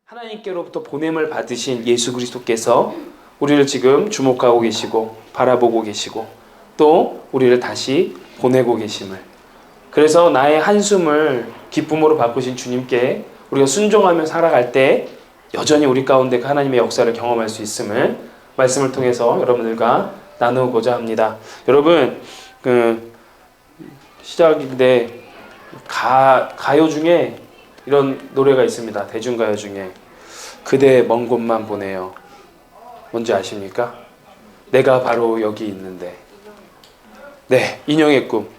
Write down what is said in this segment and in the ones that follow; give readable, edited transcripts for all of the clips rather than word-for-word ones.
하나님께로부터 보냄을 받으신 예수 그리스도께서 우리를 지금 주목하고 계시고 바라보고 계시고 또 우리를 다시 보내고 계심을, 그래서 나의 한숨을 기쁨으로 바꾸신 주님께 우리가 순종하며 살아갈 때 여전히 우리 가운데 그 하나님의 역사를 경험할 수 있음을 말씀을 통해서 여러분들과 나누고자 합니다. 여러분, 시작인데 가요 중에 이런 노래가 있습니다. 대중가요 중에 그대 먼 곳만 보내요. 뭔지 아십니까? 내가 바로 여기 있는데. 네, 인형의 꿈.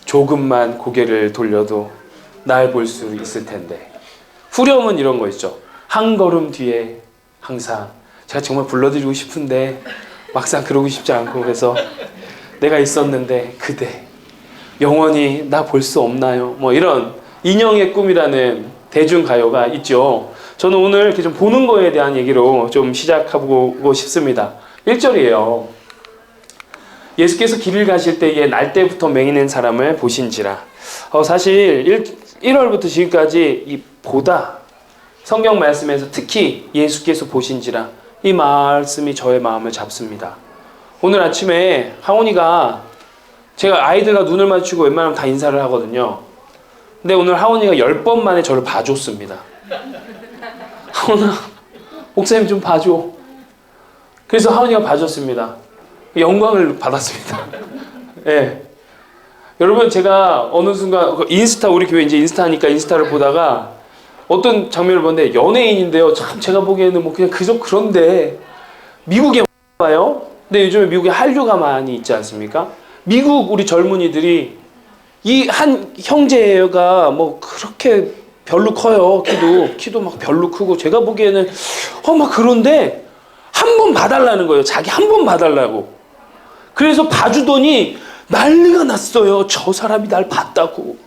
조금만 고개를 돌려도 날 볼 수 있을 텐데. 후렴은 이런 거 있죠. 한 걸음 뒤에 항상. 제가 정말 불러드리고 싶은데 막상 그러고 싶지 않고, 그래서 내가 있었는데 그대 영원히 나 볼 수 없나요? 뭐 이런 인형의 꿈이라는 대중가요가 있죠. 저는 오늘 이렇게 좀 보는 거에 대한 얘기로 좀 시작하고 싶습니다. 1절이에요. 예수께서 길을 가실 때에 날 때부터 맹인된 사람을 보신지라. 사실 1월부터 지금까지 이 보다 성경 말씀에서 특히 예수께서 보신지라 이 말씀이 저의 마음을 잡습니다. 오늘 아침에 하원이가, 제가 아이들과 눈을 마주치고 웬만하면 다 인사를 하거든요. 근데 오늘 하원이가 10번 만에 저를 봐줬습니다. 하원아, 목사님 좀 봐줘. 그래서 하원이가 봐줬습니다. 영광을 받았습니다. 예. 여러분, 제가 어느 순간 인스타, 우리 교회 이제 인스타니까 인스타를 보다가 어떤 장면을 보는데 연예인인데요. 참 제가 보기에는 뭐 그냥 그런데 미국에 와요. 근데 요즘에 미국에 한류가 많이 있지 않습니까? 미국 우리 젊은이들이 이 한 형제가 뭐 그렇게 별로 커요. 키도 막 별로 크고, 제가 보기에는 막 그런데 한 번 봐달라는 거예요. 자기 한 번 봐달라고. 그래서 봐주더니 난리가 났어요. 저 사람이 날 봤다고.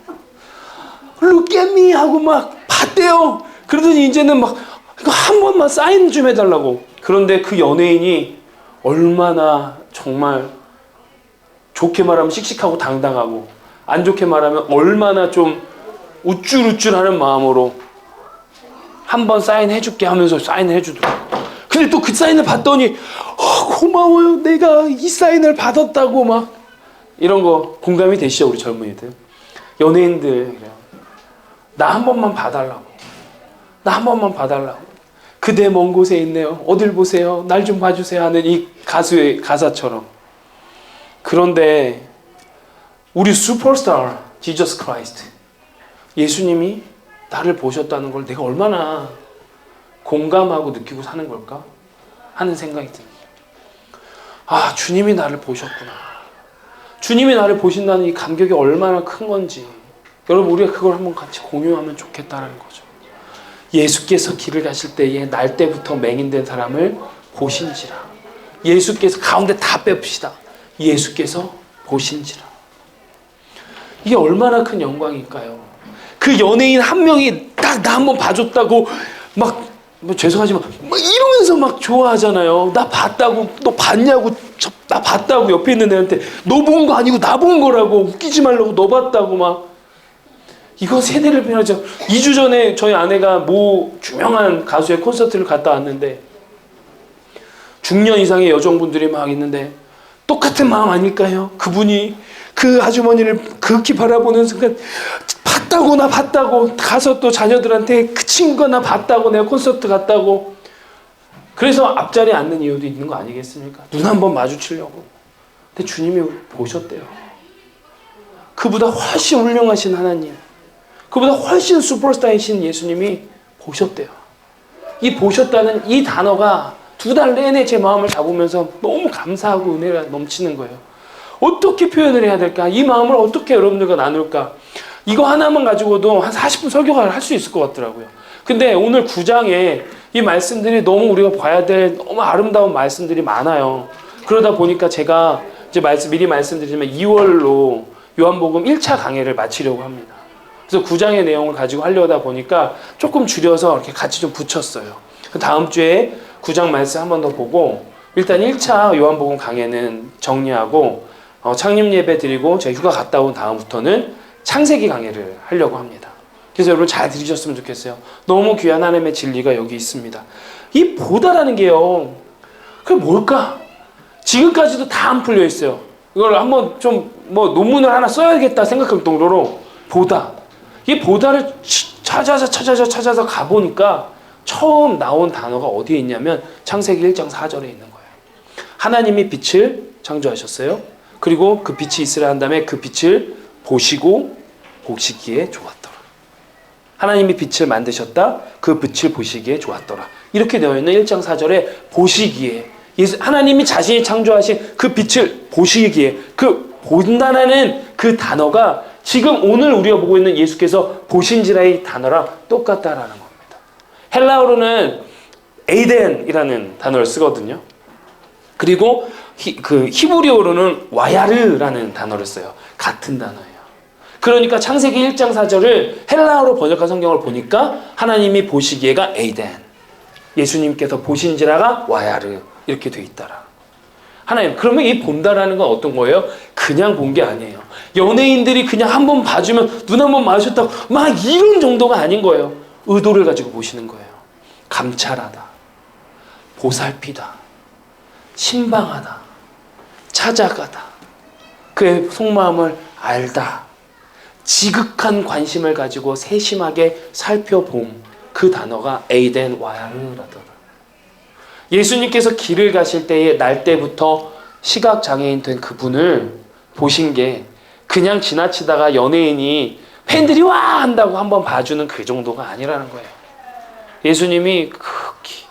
Look at me 하고 막 봤대요. 그러더니 이제는 막 한 번만 사인 좀 해달라고. 그런데 그 연예인이 얼마나 정말 좋게 말하면 씩씩하고 당당하고, 안 좋게 말하면 얼마나 좀 우쭐우쭐하는 마음으로 한 번 사인해줄게 하면서 사인해주더라고. 근데 또 그 사인을 받더니 고마워요. 내가 이 사인을 받았다고 막 이런 거 공감이 되시죠, 우리 젊은이들? 연예인들 그래요. 나 한 번만 봐달라고. 나 한 번만 봐달라고. 그대 먼 곳에 있네요. 어딜 보세요. 날 좀 봐주세요 하는 이 가수의 가사처럼. 그런데 우리 슈퍼스타 지저스 크라이스트, 예수님이 나를 보셨다는 걸 내가 얼마나 공감하고 느끼고 사는 걸까 하는 생각이 듭니다. 아, 주님이 나를 보셨구나. 주님이 나를 보신다는 이 감격이 얼마나 큰 건지, 여러분, 우리가 그걸 한번 같이 공유하면 좋겠다는 거죠. 예수께서 길을 가실 때에 날 때부터 맹인된 사람을 보신지라. 예수께서, 가운데 다 뺍시다. 예수께서 보신지라. 이게 얼마나 큰 영광일까요? 그 연예인 한 명이 딱 나 한번 봐줬다고 막, 뭐 죄송하지만 막 이러면서 막 좋아하잖아요. 나 봤다고, 너 봤냐고, 나 봤다고, 옆에 있는 애한테 너 본 거 아니고 나 본 거라고, 웃기지 말라고, 너 봤다고 막. 이거 세대를 변하죠. 2주 전에 저희 아내가 모 유명한 가수의 콘서트를 갔다 왔는데 중년 이상의 여성분들이 막 있는데 똑같은 마음 아닐까요? 그분이 그 아주머니를 극히 바라보는 순간 봤다고, 나 봤다고, 가서 또 자녀들한테 그 친구가 나 봤다고, 내가 콘서트 갔다고. 그래서 앞자리에 앉는 이유도 있는 거 아니겠습니까? 눈 한번 마주치려고. 근데 주님이 보셨대요. 그보다 훨씬 훌륭하신 하나님, 그보다 훨씬 슈퍼스타이신 예수님이 보셨대요. 이 보셨다는 이 단어가 2달 내내 제 마음을 잡으면서 너무 감사하고 은혜가 넘치는 거예요. 어떻게 표현을 해야 될까? 이 마음을 어떻게 여러분들과 나눌까? 이거 하나만 가지고도 한 40분 설교를 할 수 있을 것 같더라고요. 근데 오늘 9장에 이 말씀들이 너무 우리가 봐야 될 너무 아름다운 말씀들이 많아요. 그러다 보니까 제가 이제 미리 말씀드리지만 2월로 요한복음 1차 강해를 마치려고 합니다. 그래서 9장의 내용을 가지고 하려다 보니까 조금 줄여서 이렇게 같이 좀 붙였어요. 다음 주에 9장 말씀 한 번 더 보고 일단 1차 요한복음 강해는 정리하고 창립 예배 드리고 제가 휴가 갔다 온 다음부터는 창세기 강해를 하려고 합니다. 그래서 여러분 잘 들으셨으면 좋겠어요. 너무 귀한 하나님의 진리가 여기 있습니다. 이 보다라는 게요, 그게 뭘까? 지금까지도 다 안 풀려 있어요. 이걸 한번 좀 뭐 논문을 하나 써야겠다 생각할 정도로 보다. 이 보다를 찾아서 가보니까 처음 나온 단어가 어디에 있냐면 창세기 1장 4절에 있는 거예요. 하나님이 빛을 창조하셨어요. 그리고 그 빛이 있으라 한 다음에 그 빛을 보시기에 좋았더라. 하나님이 빛을 만드셨다. 그 빛을 보시기에 좋았더라. 이렇게 되어 있는 1장 4절에 보시기에, 하나님이 자신이 창조하신 그 빛을 보시기에, 그 본다라는 그 단어가 지금 오늘 우리가 보고 있는 예수께서 보신지라의 단어랑 똑같다라는 겁니다. 헬라어로는 에이덴이라는 단어를 쓰거든요. 그리고 그 히브리어로는 와야르라는 단어를 써요. 같은 단어예요. 그러니까 창세기 1장 4절을 헬라어로 번역한 성경을 보니까 하나님이 보시기에가 에이덴, 예수님께서 보신지라가 와야르 이렇게 돼 있더라. 하나님, 그러면 이 본다라는 건 어떤 거예요? 그냥 본 게 아니에요. 연예인들이 그냥 한번 봐주면 눈 한 번 마주쳤다고 막 이런 정도가 아닌 거예요. 의도를 가지고 보시는 거예요. 감찰하다, 보살피다, 신방하다, 찾아가다, 그의 속마음을 알다, 지극한 관심을 가지고 세심하게 살펴봄, 그 단어가 에이덴 와야르라더라. 예수님께서 길을 가실 때에 날 때부터 시각장애인 된 그분을 보신 게 그냥 지나치다가 연예인이 팬들이 와 한다고 한번 봐주는 그 정도가 아니라는 거예요. 예수님이 극히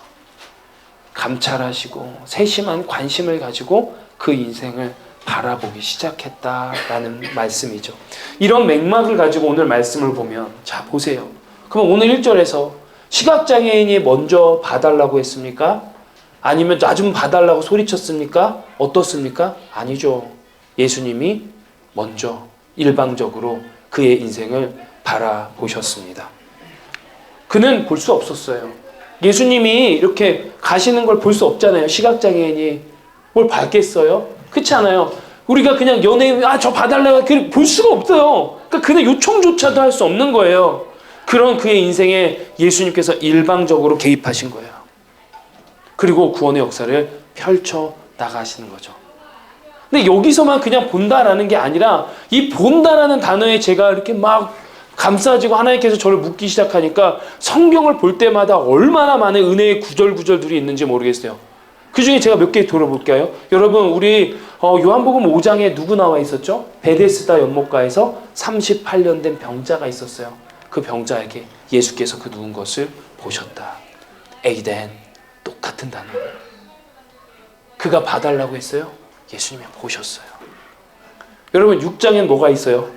감찰하시고 세심한 관심을 가지고 그 인생을 바라보기 시작했다라는 말씀이죠. 이런 맥락을 가지고 오늘 말씀을 보면, 자 보세요. 그럼 오늘 1절에서 시각장애인이 먼저 봐달라고 했습니까? 아니면 나 좀 봐달라고 소리쳤습니까? 어떻습니까? 아니죠. 예수님이 먼저 일방적으로 그의 인생을 바라보셨습니다. 그는 볼 수 없었어요. 예수님이 이렇게 가시는 걸 볼 수 없잖아요. 시각장애인이 뭘 봤겠어요? 그렇지 않아요. 우리가 그냥 연예인 저 봐달라고 볼 수가 없어요. 그러니까 그는 요청조차도 할 수 없는 거예요. 그런 그의 인생에 예수님께서 일방적으로 개입하신 거예요. 그리고 구원의 역사를 펼쳐 나가시는 거죠. 근데 여기서만 그냥 본다라는 게 아니라 이 본다라는 단어에 제가 이렇게 막 감싸지고 하나님께서 저를 묻기 시작하니까 성경을 볼 때마다 얼마나 많은 은혜의 구절들이 있는지 모르겠어요. 그 중에 제가 몇 개 들어볼게요. 여러분, 우리 요한복음 5장에 누구 나와 있었죠? 베데스다 연못가에서 38년 된 병자가 있었어요. 그 병자에게 예수께서 그 누운 것을 보셨다. 에이덴. 똑같은 단어. 그가 봐달라고 했어요. 예수님이 보셨어요. 여러분, 6장엔 뭐가 있어요?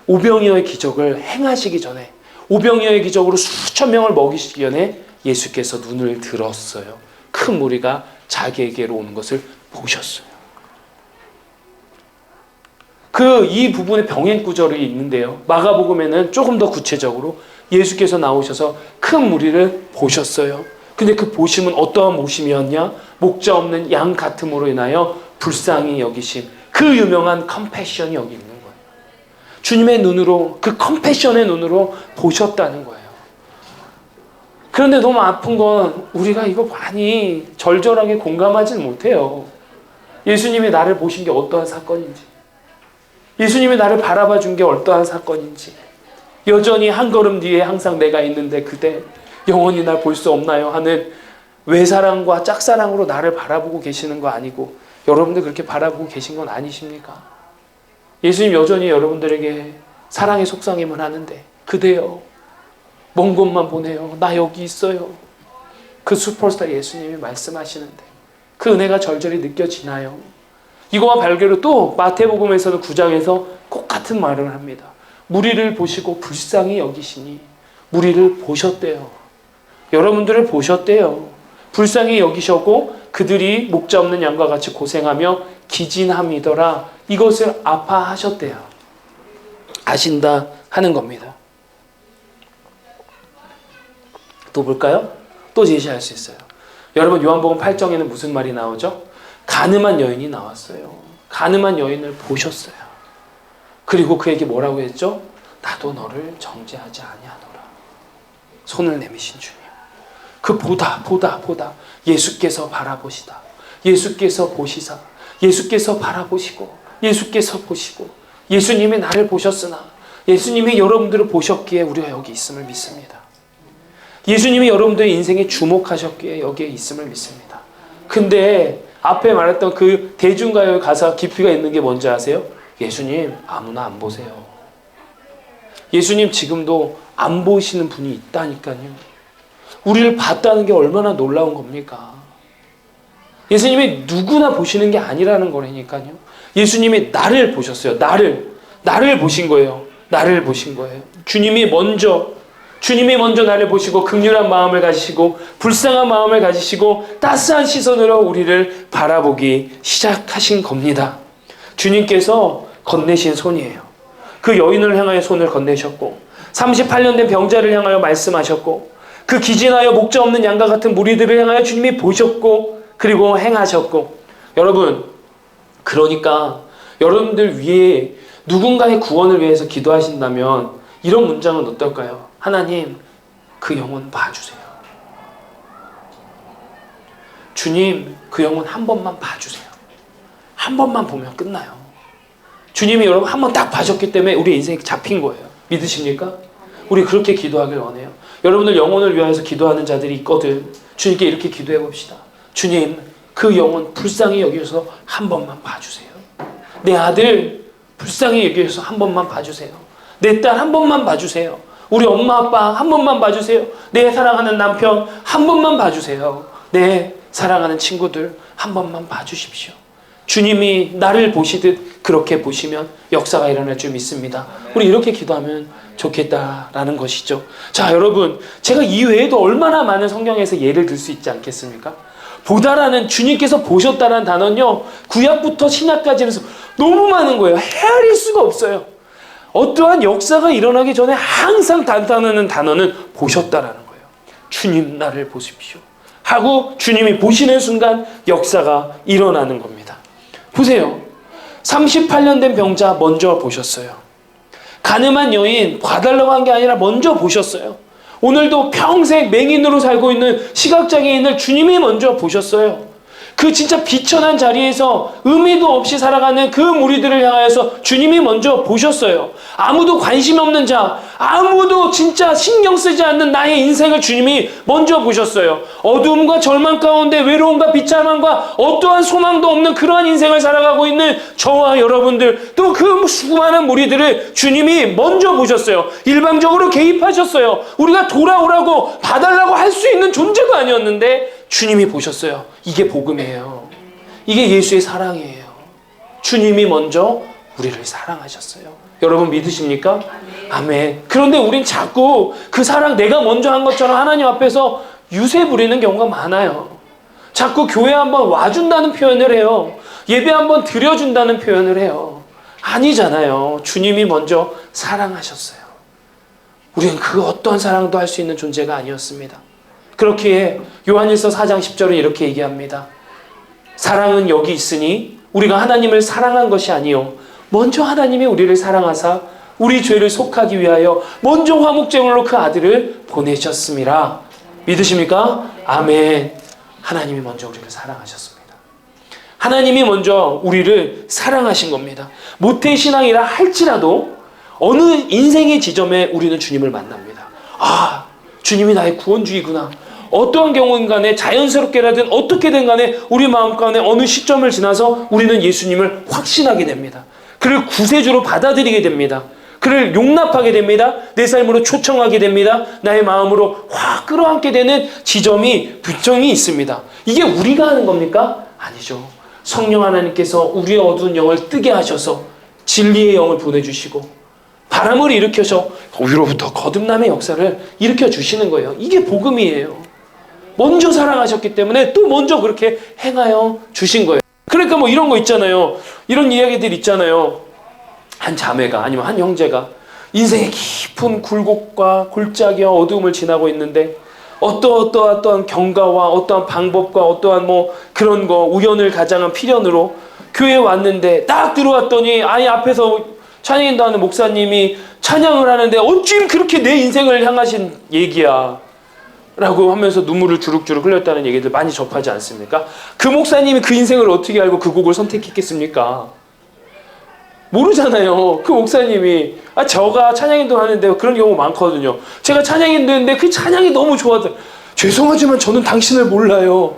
오병이어의 기적을 행하시기 전에, 오병이어의 기적으로 수천 명을 먹이시기 전에 예수께서 눈을 들었어요. 큰 무리가 자기에게로 오는 것을 보셨어요. 이 부분에 병행 구절이 있는데요. 마가복음에는 조금 더 구체적으로 예수께서 나오셔서 큰 무리를 보셨어요. 근데 그 보심은 어떠한 보심이었냐? 목자 없는 양 같음으로 인하여 불쌍히 여기심. 그 유명한 컴패션이 여기 있는 거예요. 주님의 눈으로, 그 컴패션의 눈으로 보셨다는 거예요. 그런데 너무 아픈 건 우리가 이거 많이 절절하게 공감하지는 못해요. 예수님이 나를 보신 게 어떠한 사건인지, 예수님이 나를 바라봐 준 게 어떠한 사건인지, 여전히 한 걸음 뒤에 항상 내가 있는데 그대 영원히 날 볼 수 없나요? 하는 외사랑과 짝사랑으로 나를 바라보고 계시는 거 아니고 여러분들 그렇게 바라보고 계신 건 아니십니까? 예수님 여전히 여러분들에게 사랑의 속삭임을 하는데 그대여 먼 곳만 보내요. 나 여기 있어요. 그 슈퍼스타 예수님이 말씀하시는데 그 은혜가 절절히 느껴지나요? 이거와 별개로 또 마태복음에서는 9장에서 꼭 같은 말을 합니다. 무리를 보시고 불쌍히 여기시니 무리를 보셨대요. 여러분들을 보셨대요. 불쌍히 여기셨고 그들이 목자 없는 양과 같이 고생하며 기진함이더라. 이것을 아파하셨대요. 아신다 하는 겁니다. 또 볼까요? 또 제시할 수 있어요. 여러분, 요한복음 8장에는 무슨 말이 나오죠? 가늠한 여인이 나왔어요. 가늠한 여인을 보셨어요. 그리고 그에게 뭐라고 했죠? 나도 너를 정죄하지 아니하노라. 손을 내미신 주님. 그 보다 예수께서 바라보시다. 예수께서 보시사, 예수께서 바라보시고, 예수께서 보시고, 예수님이 나를 보셨으나 예수님이 여러분들을 보셨기에 우리가 여기 있음을 믿습니다. 예수님이 여러분들의 인생에 주목하셨기에 여기에 있음을 믿습니다. 근데 앞에 말했던 그 대중가요 가사 깊이가 있는 게 뭔지 아세요? 예수님 아무나 안 보세요. 예수님 지금도 안 보시는 분이 있다니까요. 우리를 봤다는 게 얼마나 놀라운 겁니까? 예수님이 누구나 보시는 게 아니라는 거라니까요. 예수님이 나를 보셨어요. 나를 보신 거예요. 나를 보신 거예요. 주님이 먼저 나를 보시고 긍휼한 마음을 가지시고 불쌍한 마음을 가지시고 따스한 시선으로 우리를 바라보기 시작하신 겁니다. 주님께서 건네신 손이에요. 그 여인을 향하여 손을 건네셨고 38년 된 병자를 향하여 말씀하셨고 그 기진하여 목자 없는 양과 같은 무리들을 향하여 주님이 보셨고 그리고 행하셨고 여러분 그러니까 여러분들 위해 누군가의 구원을 위해서 기도하신다면 이런 문장은 어떨까요? 하나님 그 영혼 봐주세요. 주님 그 영혼 한 번만 봐주세요. 한 번만 보면 끝나요. 주님이 여러분 한 번 딱 봐셨기 때문에 우리 인생이 잡힌 거예요. 믿으십니까? 우리 그렇게 기도하길 원해요. 여러분들 영혼을 위하여서 기도하는 자들이 있거든. 주님께 이렇게 기도해 봅시다. 주님 그 영혼 불쌍히 여기셔서 한 번만 봐주세요. 내 아들 불쌍히 여기셔서 한 번만 봐주세요. 내 딸 한 번만 봐주세요. 우리 엄마 아빠 한 번만 봐주세요. 내 사랑하는 남편 한 번만 봐주세요. 내 사랑하는 친구들 한 번만 봐주십시오. 주님이 나를 보시듯 그렇게 보시면 역사가 일어날 줄 믿습니다. 우리 이렇게 기도하면 좋겠다라는 것이죠. 자, 여러분 제가 이 외에도 얼마나 많은 성경에서 예를 들 수 있지 않겠습니까? 보다라는 주님께서 보셨다는 단어는요 구약부터 신약까지는 너무 많은 거예요. 헤아릴 수가 없어요. 어떠한 역사가 일어나기 전에 항상 나타나는 단어는 보셨다라는 거예요. 주님 나를 보십시오 하고 주님이 보시는 순간 역사가 일어나는 겁니다. 보세요. 38년 된 병자 먼저 보셨어요. 가늠한 여인 봐달라고 한 게 아니라 먼저 보셨어요. 오늘도 평생 맹인으로 살고 있는 시각장애인을 주님이 먼저 보셨어요. 그 진짜 비천한 자리에서 의미도 없이 살아가는 그 무리들을 향하여서 주님이 먼저 보셨어요. 아무도 관심 없는 자, 아무도 진짜 신경 쓰지 않는 나의 인생을 주님이 먼저 보셨어요. 어두움과 절망 가운데 외로움과 비참함과 어떠한 소망도 없는 그러한 인생을 살아가고 있는 저와 여러분들 또 그 수많은 무리들을 주님이 먼저 보셨어요. 일방적으로 개입하셨어요. 우리가 돌아오라고 봐달라고 할 수 있는 존재가 아니었는데 주님이 보셨어요. 이게 복음이에요. 이게 예수의 사랑이에요. 주님이 먼저 우리를 사랑하셨어요. 여러분 믿으십니까? 아멘. 그런데 우린 자꾸 그 사랑 내가 먼저 한 것처럼 하나님 앞에서 유세 부리는 경우가 많아요. 자꾸 교회 한번 와준다는 표현을 해요. 예배 한번 드려준다는 표현을 해요. 아니잖아요. 주님이 먼저 사랑하셨어요. 우리는 그 어떤 사랑도 할 수 있는 존재가 아니었습니다. 그렇기에 요한일서 4장 10절은 이렇게 얘기합니다. 사랑은 여기 있으니 우리가 하나님을 사랑한 것이 아니요 먼저 하나님이 우리를 사랑하사 우리 죄를 속하기 위하여 먼저 화목제물로 그 아들을 보내셨음이라. 믿으십니까? 아멘. 하나님이 먼저 우리를 사랑하셨습니다. 하나님이 먼저 우리를 사랑하신 겁니다. 모태신앙이라 할지라도 어느 인생의 지점에 우리는 주님을 만납니다. 아, 주님이 나의 구원주이구나. 어떠한 경우인 간에 자연스럽게라든 어떻게든 간에 우리 마음 가운데 어느 시점을 지나서 우리는 예수님을 확신하게 됩니다. 그를 구세주로 받아들이게 됩니다. 그를 용납하게 됩니다. 내 삶으로 초청하게 됩니다. 나의 마음으로 확 끌어안게 되는 지점이 분명히 있습니다. 이게 우리가 하는 겁니까? 아니죠. 성령 하나님께서 우리의 어두운 영을 뜨게 하셔서 진리의 영을 보내주시고 바람을 일으켜서 위로부터 거듭남의 역사를 일으켜 주시는 거예요. 이게 복음이에요. 먼저 사랑하셨기 때문에 또 먼저 그렇게 행하여 주신 거예요. 그러니까 뭐 이런 거 있잖아요. 이런 이야기들 있잖아요. 한 자매가 아니면 한 형제가 인생의 깊은 굴곡과 골짜기와 어두움을 지나고 있는데 어떠한 경과와 어떠한 방법과 어떠한 뭐 그런 거 우연을 가장한 필연으로 교회에 왔는데 딱 들어왔더니 아예 앞에서 찬양인도 하는 목사님이 찬양을 하는데 어쩜 그렇게 내 인생을 향하신 얘기야 라고 하면서 눈물을 주룩주룩 흘렸다는 얘기들 많이 접하지 않습니까? 그 목사님이 그 인생을 어떻게 알고 그 곡을 선택했겠습니까? 모르잖아요. 그 목사님이 저가 찬양인도 하는데 그런 경우 많거든요. 제가 찬양인도 했는데 그 찬양이 너무 좋아서 죄송하지만 저는 당신을 몰라요.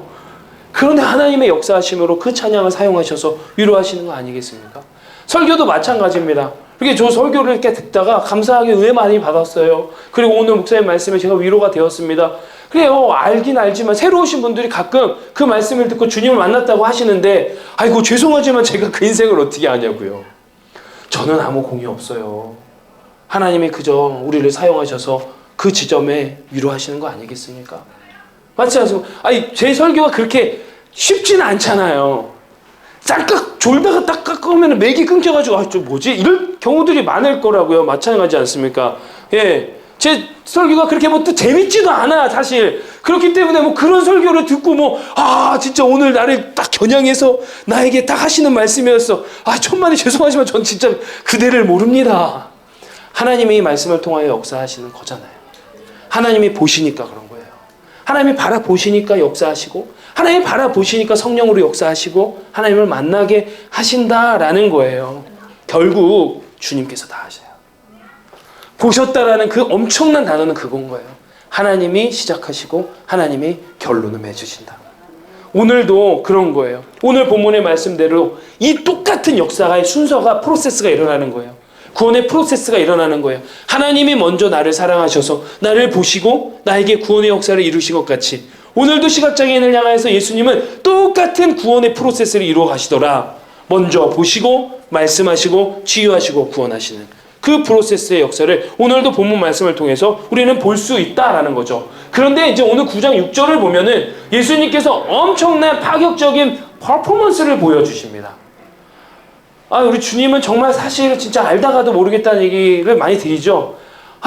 그런데 하나님의 역사하심으로 그 찬양을 사용하셔서 위로하시는 거 아니겠습니까? 설교도 마찬가지입니다. 그렇게 저 설교를 이렇게 듣다가 감사하게 은혜 많이 받았어요. 그리고 오늘 목사님 말씀에 제가 위로가 되었습니다. 그래요. 알긴 알지만 새로 오신 분들이 가끔 그 말씀을 듣고 주님을 만났다고 하시는데 아이고 죄송하지만 제가 그 인생을 어떻게 아냐고요. 저는 아무 공이 없어요. 하나님이 그저 우리를 사용하셔서 그 지점에 위로하시는 거 아니겠습니까? 맞지 않습니까? 아니 제 설교가 그렇게 쉽지는 않잖아요. 짝깍 졸다가 딱 깎으면 맥이 끊겨가지고 저 뭐지? 이럴 경우들이 많을 거라고요. 마찬가지 않습니까? 예, 제 설교가 그렇게 뭐 또 재밌지도 않아 사실. 그렇기 때문에 뭐 그런 설교를 듣고 진짜 오늘 나를 딱 겨냥해서 나에게 딱 하시는 말씀이었어. 천만에 죄송하지만 전 진짜 그대를 모릅니다. 하나님이 이 말씀을 통하여 역사하시는 거잖아요. 하나님이 보시니까 그런 거예요. 하나님이 바라보시니까 역사하시고 하나님이 바라보시니까 성령으로 역사하시고 하나님을 만나게 하신다라는 거예요. 결국 주님께서 다 하셔요. 보셨다라는 그 엄청난 단어는 그건 거예요. 하나님이 시작하시고 하나님이 결론을 맺으신다. 오늘도 그런 거예요. 오늘 본문의 말씀대로 이 똑같은 역사의 순서가 프로세스가 일어나는 거예요. 구원의 프로세스가 일어나는 거예요. 하나님이 먼저 나를 사랑하셔서 나를 보시고 나에게 구원의 역사를 이루신 것 같이 오늘도 시각장애인을 향하여서 예수님은 똑같은 구원의 프로세스를 이루어 가시더라. 먼저 보시고 말씀하시고 치유하시고 구원하시는 그 프로세스의 역사를 오늘도 본문 말씀을 통해서 우리는 볼 수 있다라는 거죠. 그런데 이제 오늘 9장 6절을 보면은 예수님께서 엄청난 파격적인 퍼포먼스를 보여주십니다. 우리 주님은 정말 사실 진짜 알다가도 모르겠다는 얘기를 많이 드리죠.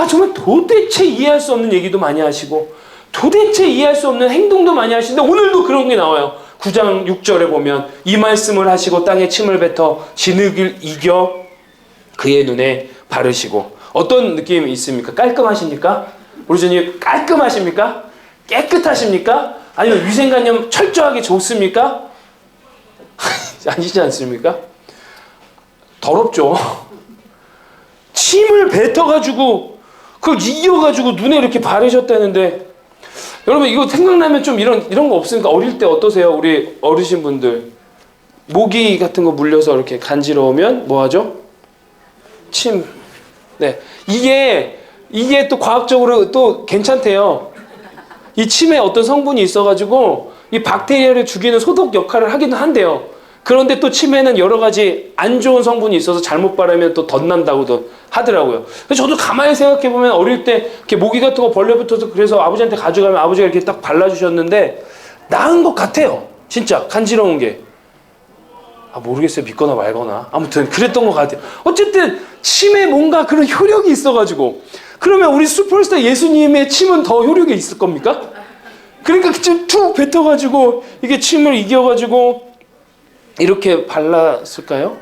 정말 도대체 이해할 수 없는 얘기도 많이 하시고 도대체 이해할 수 없는 행동도 많이 하시는데 오늘도 그런 게 나와요. 9장 6절에 보면 이 말씀을 하시고 땅에 침을 뱉어 진흙을 이겨 그의 눈에 바르시고 어떤 느낌이 있습니까? 깔끔하십니까? 우리 주님 깔끔하십니까? 깨끗하십니까? 아니면 위생관념 철저하게 좋습니까? 아니지 않습니까? 더럽죠. 침을 뱉어가지고 그걸 이겨가지고 눈에 이렇게 바르셨다는데 여러분 이거 생각나면 좀 이런 거 없습니까? 어릴 때 어떠세요? 우리 어르신분들 모기 같은 거 물려서 이렇게 간지러우면 뭐 하죠? 침. 네, 이게 또 과학적으로 또 괜찮대요. 이 침에 어떤 성분이 있어가지고 이 박테리아를 죽이는 소독 역할을 하기는 한대요. 그런데 또 침에는 여러 가지 안 좋은 성분이 있어서 잘못 바르면 또 덧난다고도 하더라고요. 그래서 저도 가만히 생각해보면 어릴 때 이렇게 모기 같은 거 벌레 붙어서 그래서 아버지한테 가져가면 아버지가 이렇게 딱 발라주셨는데 나은 것 같아요. 진짜 간지러운 게. 모르겠어요. 믿거나 말거나. 아무튼 그랬던 것 같아요. 어쨌든 침에 뭔가 그런 효력이 있어가지고 그러면 우리 슈퍼스타 예수님의 침은 더 효력이 있을 겁니까? 그러니까 좀 툭 뱉어가지고 이게 침을 이겨가지고 이렇게 발랐을까요?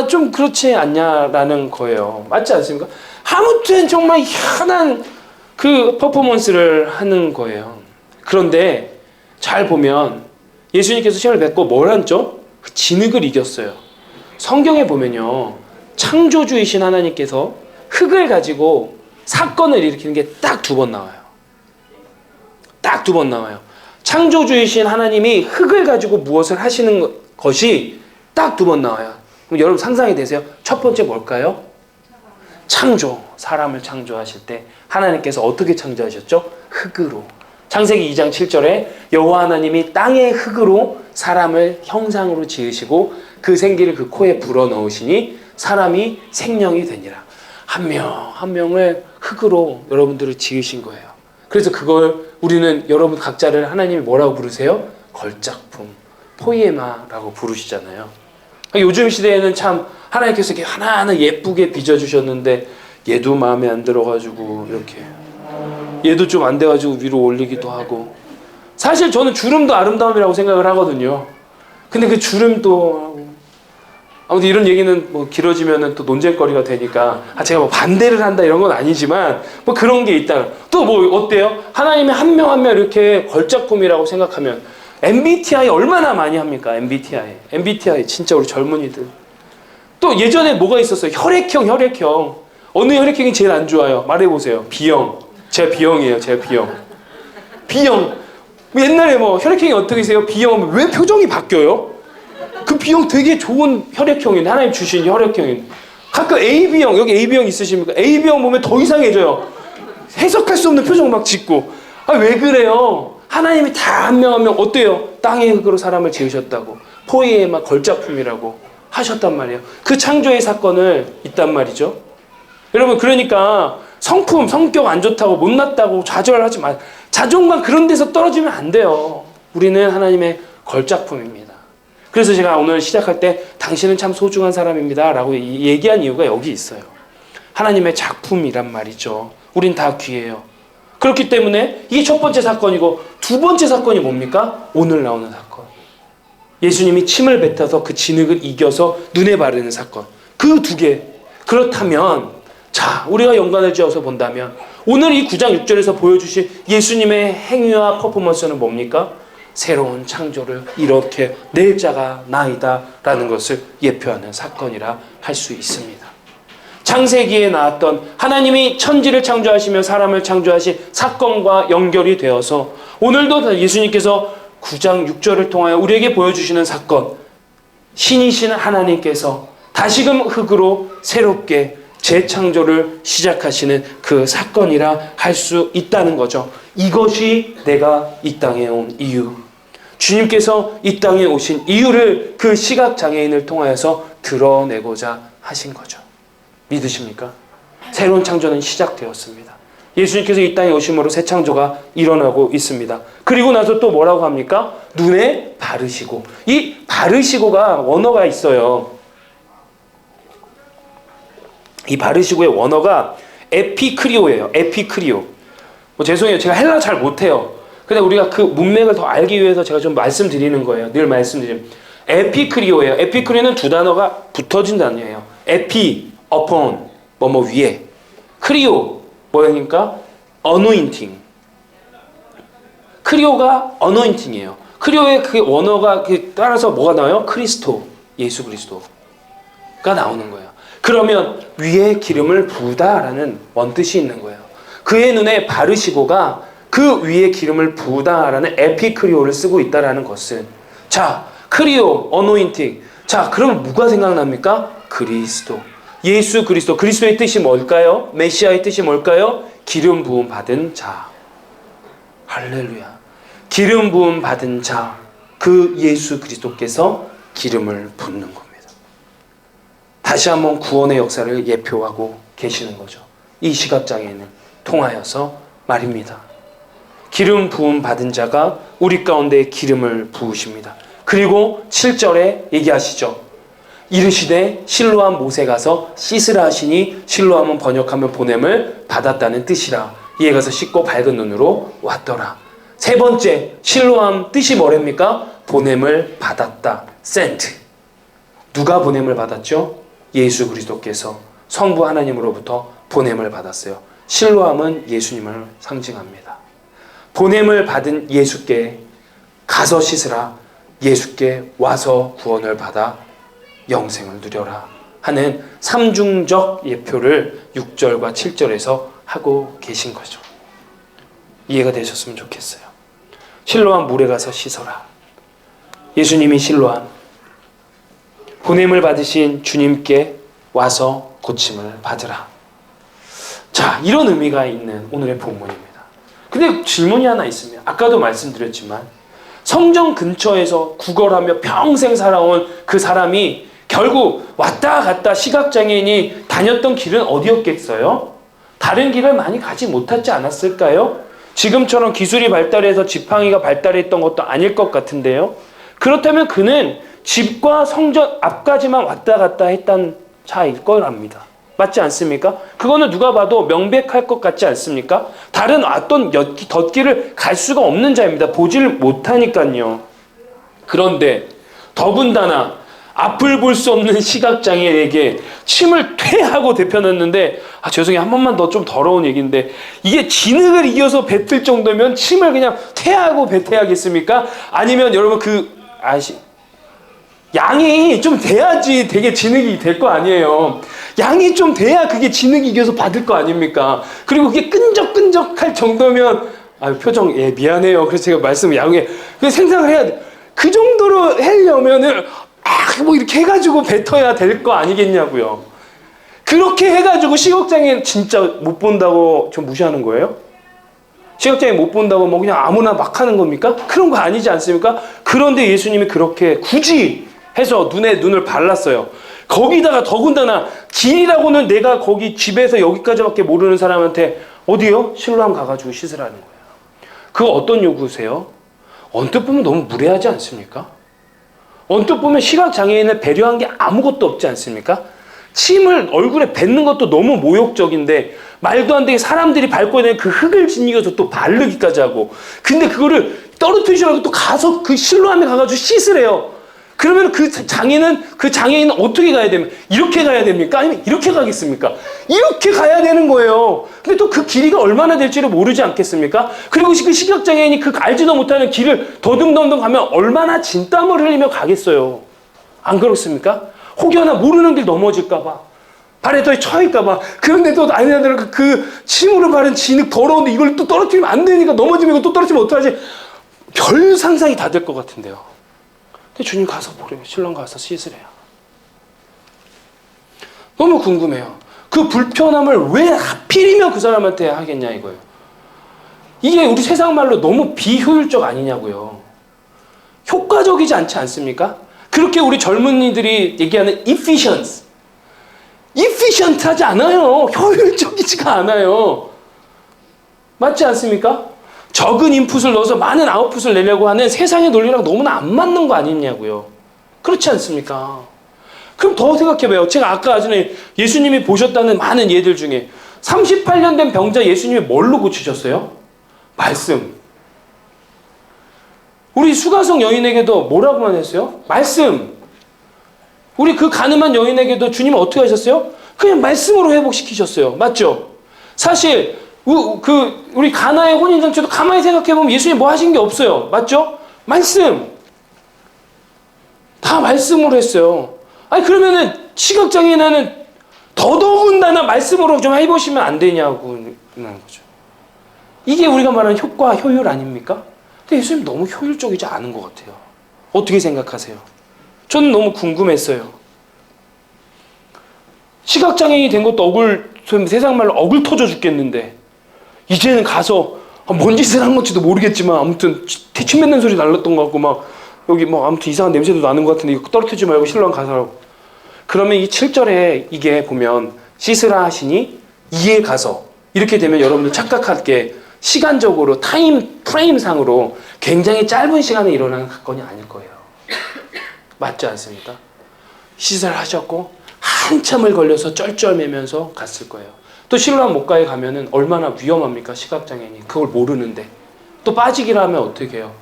좀 그렇지 않냐라는 거예요. 맞지 않습니까? 아무튼 정말 희한한 그 퍼포먼스를 하는 거예요. 그런데 잘 보면 예수님께서 침을 뱉고 뭘 했죠? 진흙을 이겼어요. 성경에 보면요. 창조주이신 하나님께서 흙을 가지고 사건을 일으키는 게 딱 2번 나와요. 딱 2번 나와요. 창조주이신 하나님이 흙을 가지고 무엇을 하시는 것이 딱 2번 나와요. 그럼 여러분 상상이 되세요? 첫 번째 뭘까요? 창조. 사람을 창조하실 때 하나님께서 어떻게 창조하셨죠? 흙으로. 창세기 2장 7절에 여호와 하나님이 땅의 흙으로 사람을 형상으로 지으시고 그 생기를 그 코에 불어넣으시니 사람이 생명이 되니라. 한 명 한 명을 흙으로 여러분들을 지으신 거예요. 그래서 그걸 우리는 여러분 각자를 하나님이 뭐라고 부르세요? 걸작품, 포이에마라고 부르시잖아요. 요즘 시대에는 참 하나님께서 이렇게 하나하나 예쁘게 빚어주셨는데 얘도 마음에 안 들어가지고 이렇게 얘도 좀 안 돼가지고 위로 올리기도 하고 사실 저는 주름도 아름다움이라고 생각을 하거든요. 근데 그 주름도 아무튼 이런 얘기는 뭐 길어지면은 또 논쟁거리가 되니까 제가 뭐 반대를 한다 이런 건 아니지만 뭐 그런 게 있다. 또 뭐 어때요? 하나님의 한 명 한 명 이렇게 걸작품이라고 생각하면 MBTI 얼마나 많이 합니까? MBTI 진짜 우리 젊은이들. 또 예전에 뭐가 있었어요? 혈액형. 어느 혈액형이 제일 안 좋아요? 말해보세요. B형. 제가 B형이에요. B형. 옛날에 뭐 혈액형이 어떻게 세요? B형. 왜 표정이 바뀌어요? 그 B형 되게 좋은 혈액형인데 하나님 주신 혈액형인. 가끔 AB형. 여기 AB형 있으십니까? AB형 보면 더 이상해져요. 해석할 수 없는 표정 막 짓고. 왜 그래요? 하나님이 다 한 명 한 명 어때요? 땅의 흙으로 사람을 지으셨다고. 포이에마 걸작품이라고 하셨단 말이에요. 그 창조의 사건을 있단 말이죠. 여러분 그러니까 성격 안 좋다고 못났다고 좌절하지 마. 자존감 그런 데서 떨어지면 안 돼요. 우리는 하나님의 걸작품입니다. 그래서 제가 오늘 시작할 때 당신은 참 소중한 사람입니다 라고 얘기한 이유가 여기 있어요. 하나님의 작품이란 말이죠. 우린 다 귀해요. 그렇기 때문에 이게 첫 번째 사건이고 두 번째 사건이 뭡니까? 오늘 나오는 사건. 예수님이 침을 뱉어서 그 진흙을 이겨서 눈에 바르는 사건. 그 두 개. 그렇다면 자, 우리가 연관을 지어서 본다면 오늘 이 9장 6절에서 보여주신 예수님의 행위와 퍼포먼스는 뭡니까? 새로운 창조를 이렇게 낼 자가 나이다 라는 것을 예표하는 사건이라 할 수 있습니다. 창세기에 나왔던 하나님이 천지를 창조하시며 사람을 창조하신 사건과 연결이 되어서 오늘도 예수님께서 9장 6절을 통하여 우리에게 보여주시는 사건, 신이신 하나님께서 다시금 흙으로 새롭게 재창조를 시작하시는 그 사건이라 할 수 있다는 거죠. 이것이 내가 이 땅에 온 이유. 주님께서 이 땅에 오신 이유를 그 시각장애인을 통하여서 드러내고자 하신 거죠. 믿으십니까? 새로운 창조는 시작되었습니다. 예수님께서 이 땅에 오심으로 새 창조가 일어나고 있습니다. 그리고 나서 또 뭐라고 합니까? 눈에 바르시고. 이 바르시고가 원어가 있어요. 이 바르시고의 원어가 에피크리오예요. 에피크리오. 죄송해요. 제가 헬라 잘 못해요. 근데 우리가 그 문맥을 더 알기 위해서 제가 좀 말씀드리는 거예요. 늘 말씀드리면. 에피크리오예요. 에피크리오는 두 단어가 붙어진 단어예요. 에피, upon, 뭐뭐 위에. 크리오, 뭐니까? anointing. 크리오가 anointing이에요. 크리오의 그 원어가 따라서 뭐가 나와요? 크리스토, 예수 그리스도가 나오는 거예요. 그러면 위에 기름을 부다라는 원뜻이 있는 거예요. 그의 눈에 바르시고가 그 위에 기름을 부다라는 에피크리오를 쓰고 있다라는 것은 자, 크리오, 어노인팅. 자, 그럼 누가 생각납니까? 그리스도. 예수 그리스도. 그리스도의 뜻이 뭘까요? 메시아의 뜻이 뭘까요? 기름 부음 받은 자. 할렐루야. 기름 부음 받은 자. 그 예수 그리스도께서 기름을 붓는 겁니다. 다시 한번 구원의 역사를 예표하고 계시는 거죠. 이 시각장애인을 통하여서 말입니다. 기름 부음 받은 자가 우리 가운데 기름을 부으십니다. 그리고 7절에 얘기하시죠. 이르시되 실로암 못에 가서 씻으라 하시니 실로암은 번역하면 보냄을 받았다는 뜻이라. 이에 가서 씻고 밝은 눈으로 왔더라. 세 번째 실로암 뜻이 뭐랍니까? 보냄을 받았다. sent. 누가 보냄을 받았죠? 예수 그리스도께서 성부 하나님으로부터 보냄을 받았어요. 실로암은 예수님을 상징합니다. 보냄을 받은 예수께 가서 씻으라. 예수께 와서 구원을 받아 영생을 누려라 하는 삼중적 예표를 6절과 7절에서 하고 계신 거죠. 이해가 되셨으면 좋겠어요. 실로암 물에 가서 씻어라. 예수님이 실로암 보냄을 받으신 주님께 와서 고침을 받으라. 자, 이런 의미가 있는 오늘의 본문입니다. 근데 질문이 하나 있습니다. 아까도 말씀드렸지만 성전 근처에서 구걸하며 평생 살아온 그 사람이 결국 왔다 갔다 시각장애인이 다녔던 길은 어디였겠어요? 다른 길을 많이 가지 못하지 않았을까요? 지금처럼 기술이 발달해서 지팡이가 발달했던 것도 아닐 것 같은데요. 그렇다면 그는 집과 성전 앞까지만 왔다 갔다 했던 차일 거랍니다. 맞지 않습니까? 그거는 누가 봐도 명백할 것 같지 않습니까? 다른 어떤 덧길을 갈 수가 없는 자입니다. 보지를 못하니까요. 그런데 더군다나 앞을 볼 수 없는 시각장애인에게 침을 퇴하고 데펴놨는데, 죄송해요. 한 번만 더 좀 더러운 얘기인데, 이게 진흙을 이겨서 뱉을 정도면 침을 그냥 퇴하고 뱉어야겠습니까? 아니면 여러분 양이 좀 돼야지 되게 진흙이 될 거 아니에요. 양이 좀 돼야 그게 진흙이 이겨서 받을 거 아닙니까? 그리고 그게 끈적끈적할 정도면, 표정, 미안해요. 그래서 제가 말씀을 양해, 생각을 해야 돼. 그 정도로 하려면은, 뭐 이렇게 해가지고 뱉어야 될 거 아니겠냐고요. 그렇게 해가지고 시각장애인 진짜 못 본다고 좀 무시하는 거예요? 시각장애인 못 본다고 뭐 그냥 아무나 막 하는 겁니까? 그런 거 아니지 않습니까? 그런데 예수님이 그렇게 굳이 해서 눈에 눈을 발랐어요. 거기다가 더군다나 길이라고는 내가 거기 집에서 여기까지밖에 모르는 사람한테 어디요? 실로암 가가지고 씻으라는 거예요. 그거 어떤 요구세요? 언뜻 보면 너무 무례하지 않습니까? 언뜻 보면 시각장애인을 배려한 게 아무것도 없지 않습니까? 침을 얼굴에 뱉는 것도 너무 모욕적인데 말도 안 되게 사람들이 밟고 있는 그 흙을 짓이겨서 또 바르기까지 하고, 근데 그거를 떨어뜨리시라고 또 가서 그 실로암에 가가지고 씻으래요. 그러면 그 장애인은 어떻게 가야 됩니까? 이렇게 가야 됩니까? 아니면 이렇게 가겠습니까? 이렇게 가야 되는 거예요. 근데 또 그 길이가 얼마나 될지를 모르지 않겠습니까? 그리고 그 시각장애인이 그 알지도 못하는 길을 더듬더듬 가면 얼마나 진땀을 흘리며 가겠어요. 안 그렇습니까? 혹여나 모르는 길 넘어질까봐, 발에 더 처할까봐. 그런데도 아내들은 그 침으로 바른 진흙 더러운데 이걸 또 떨어뜨리면 안 되니까, 넘어지면 이거 또 떨어뜨리면 어떡하지? 별 상상이 다 될 것 같은데요. 근데 주님 가서 보래요. 신랑 가서 씻으래요. 너무 궁금해요. 그 불편함을 왜 하필이면 그 사람한테 하겠냐 이거예요. 이게 우리 세상 말로 너무 비효율적 아니냐고요. 효과적이지 않지 않습니까? 그렇게 우리 젊은이들이 얘기하는 efficiency, efficient하지 않아요. 효율적이지가 않아요. 맞지 않습니까? 적은 인풋을 넣어서 많은 아웃풋을 내려고 하는 세상의 논리랑 너무나 안 맞는 거 아니냐고요. 그렇지 않습니까? 그럼 더 생각해봐요. 제가 아까 전에 예수님이 보셨다는 많은 예들 중에 38년 된 병자 예수님이 뭘로 고치셨어요? 말씀. 우리 수가성 여인에게도 뭐라고만 했어요? 말씀. 우리 그 가늠한 여인에게도 주님은 어떻게 하셨어요? 그냥 말씀으로 회복시키셨어요. 맞죠? 사실 우리 가나의 혼인잔치도 가만히 생각해보면 예수님 뭐 하신 게 없어요. 맞죠? 말씀. 다 말씀으로 했어요. 그러면은 시각장애인은 더더군다나 말씀으로 좀 해보시면 안 되냐고 하는 거죠. 이게 우리가 말하는 효과, 효율 아닙니까? 근데 예수님 너무 효율적이지 않은 것 같아요. 어떻게 생각하세요? 저는 너무 궁금했어요. 시각장애인이 된 것도 세상 말로 억울 터져 죽겠는데, 이제는 가서 뭔 짓을 한 건지도 모르겠지만 아무튼 대충 맺는 소리 날렸던 것 같고 막 여기 뭐 아무튼 이상한 냄새도 나는 것 같은데 이거 떨어뜨리지 말고 신랑 가서라고. 그러면 이 7절에 이게 보면 씻으라 하시니 이에 가서, 이렇게 되면 여러분들 착각할 게 시간적으로 타임 프레임상으로 굉장히 짧은 시간에 일어나는 사건이 아닐 거예요. 맞지 않습니까? 씻으라 하셨고 한참을 걸려서 쩔쩔매면서 갔을 거예요. 또 실로암 목가에 가면은 얼마나 위험합니까? 시각장애인이 그걸 모르는데 또 빠지기라 하면 어떻게 해요?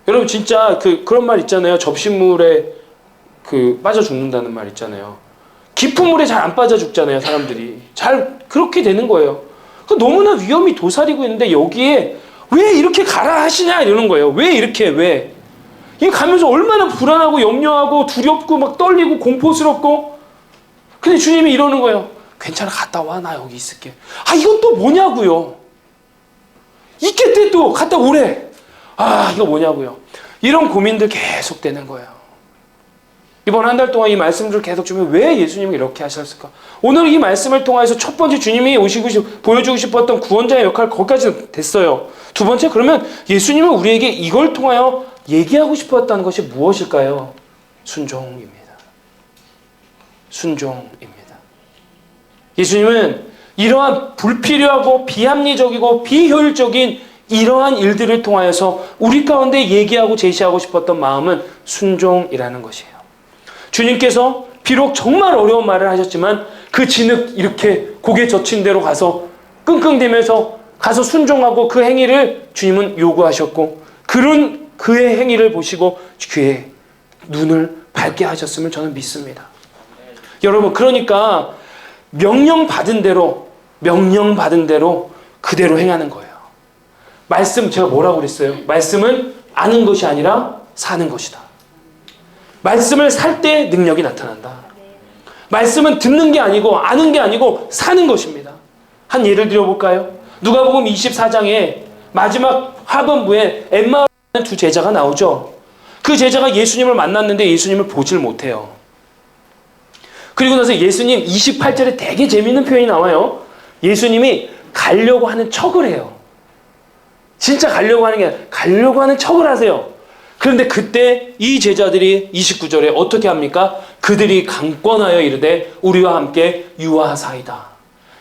여러분 진짜 그런 말 있잖아요. 접시물에 빠져 죽는다는 말 있잖아요. 깊은 물에 잘 안 빠져 죽잖아요. 사람들이 잘 그렇게 되는 거예요. 너무나 위험이 도사리고 있는데 여기에 왜 이렇게 가라 하시냐 이러는 거예요. 왜 이렇게 왜? 이게 가면서 얼마나 불안하고 염려하고 두렵고 막 떨리고 공포스럽고. 근데 주님이 이러는 거예요. 괜찮아, 갔다 와, 나 여기 있을게. 이건 또 뭐냐고요. 있겠대, 또 갔다 오래. 이거 뭐냐고요. 이런 고민들 계속 되는 거예요. 이번 한 달 동안 이 말씀들을 계속 주면 왜 예수님이 이렇게 하셨을까? 오늘 이 말씀을 통해서 첫 번째 주님이 보여주고 싶었던 구원자의 역할 거기까지 됐어요. 두 번째, 그러면 예수님은 우리에게 이걸 통하여 얘기하고 싶었다는 것이 무엇일까요? 순종입니다. 순종입니다. 예수님은 이러한 불필요하고 비합리적이고 비효율적인 이러한 일들을 통하여서 우리 가운데 얘기하고 제시하고 싶었던 마음은 순종이라는 것이에요. 주님께서 비록 정말 어려운 말을 하셨지만 그 진흙 이렇게 고개 젖힌 대로 가서 끙끙대면서 가서 순종하고 그 행위를 주님은 요구하셨고, 그런 그의 행위를 보시고 그의 눈을 밟게 하셨음을 저는 믿습니다. 여러분, 그러니까 명령받은 대로 그대로 행하는 거예요. 말씀, 제가 뭐라고 그랬어요? 말씀은 아는 것이 아니라 사는 것이다. 말씀을 살 때 능력이 나타난다. 말씀은 듣는 게 아니고 아는 게 아니고 사는 것입니다. 한 예를 들어볼까요? 누가복음 24장에 마지막 하반부에 엠마오라는 두 제자가 나오죠. 그 제자가 예수님을 만났는데 예수님을 보질 못해요. 그리고 나서 예수님 28절에 되게 재밌는 표현이 나와요. 예수님이 가려고 하는 척을 해요. 진짜 가려고 하는 게 아니라 가려고 하는 척을 하세요. 그런데 그때 이 제자들이 29절에 어떻게 합니까? 그들이 강권하여 이르되 우리와 함께 유하사이다.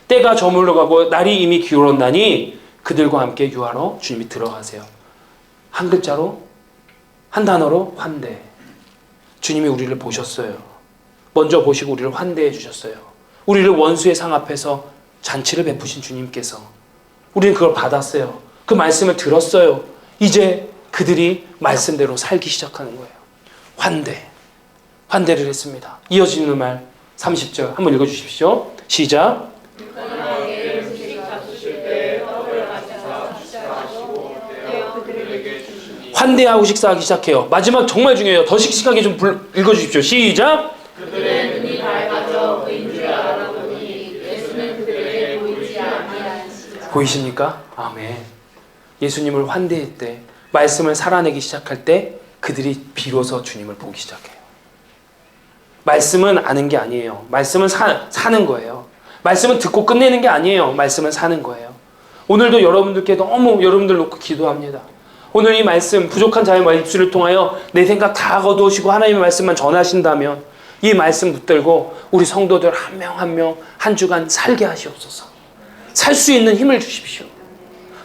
때가 저물러 가고 날이 이미 기울었나니 그들과 함께 유하러 주님이 들어가세요. 한 글자로, 한 단어로 환대. 주님이 우리를 보셨어요. 먼저 보시고 우리를 환대해 주셨어요. 우리를 원수의 상 앞에서 잔치를 베푸신 주님께서 우리는 그걸 받았어요. 그 말씀을 들었어요. 이제 그들이 말씀대로 살기 시작하는 거예요. 환대를 했습니다. 이어지는 말 30절 한번 읽어주십시오. 시작. 환대하고 식사하기 시작해요. 마지막 정말 중요해요. 더 씩씩하게 좀 읽어주십시오. 시작. 그들의 눈이 밝아져 그인 줄 알아보니 예수는 그들에게 보이지 아니하니라. 보이십니까? 아멘. 예수님을 환대할 때, 말씀을 살아내기 시작할 때 그들이 비로소 주님을 보기 시작해요. 말씀은 아는 게 아니에요. 말씀은 사는 거예요. 말씀은 듣고 끝내는 게 아니에요. 말씀은 사는 거예요. 오늘도 여러분들께 너무 여러분들 놓고 기도합니다. 오늘 이 말씀, 부족한 자의 입술을 통하여 내 생각 다 거두시고 하나님의 말씀만 전하신다면 이 말씀 붙들고 우리 성도들 한 명 한 명 한 주간 살게 하시옵소서. 살 수 있는 힘을 주십시오.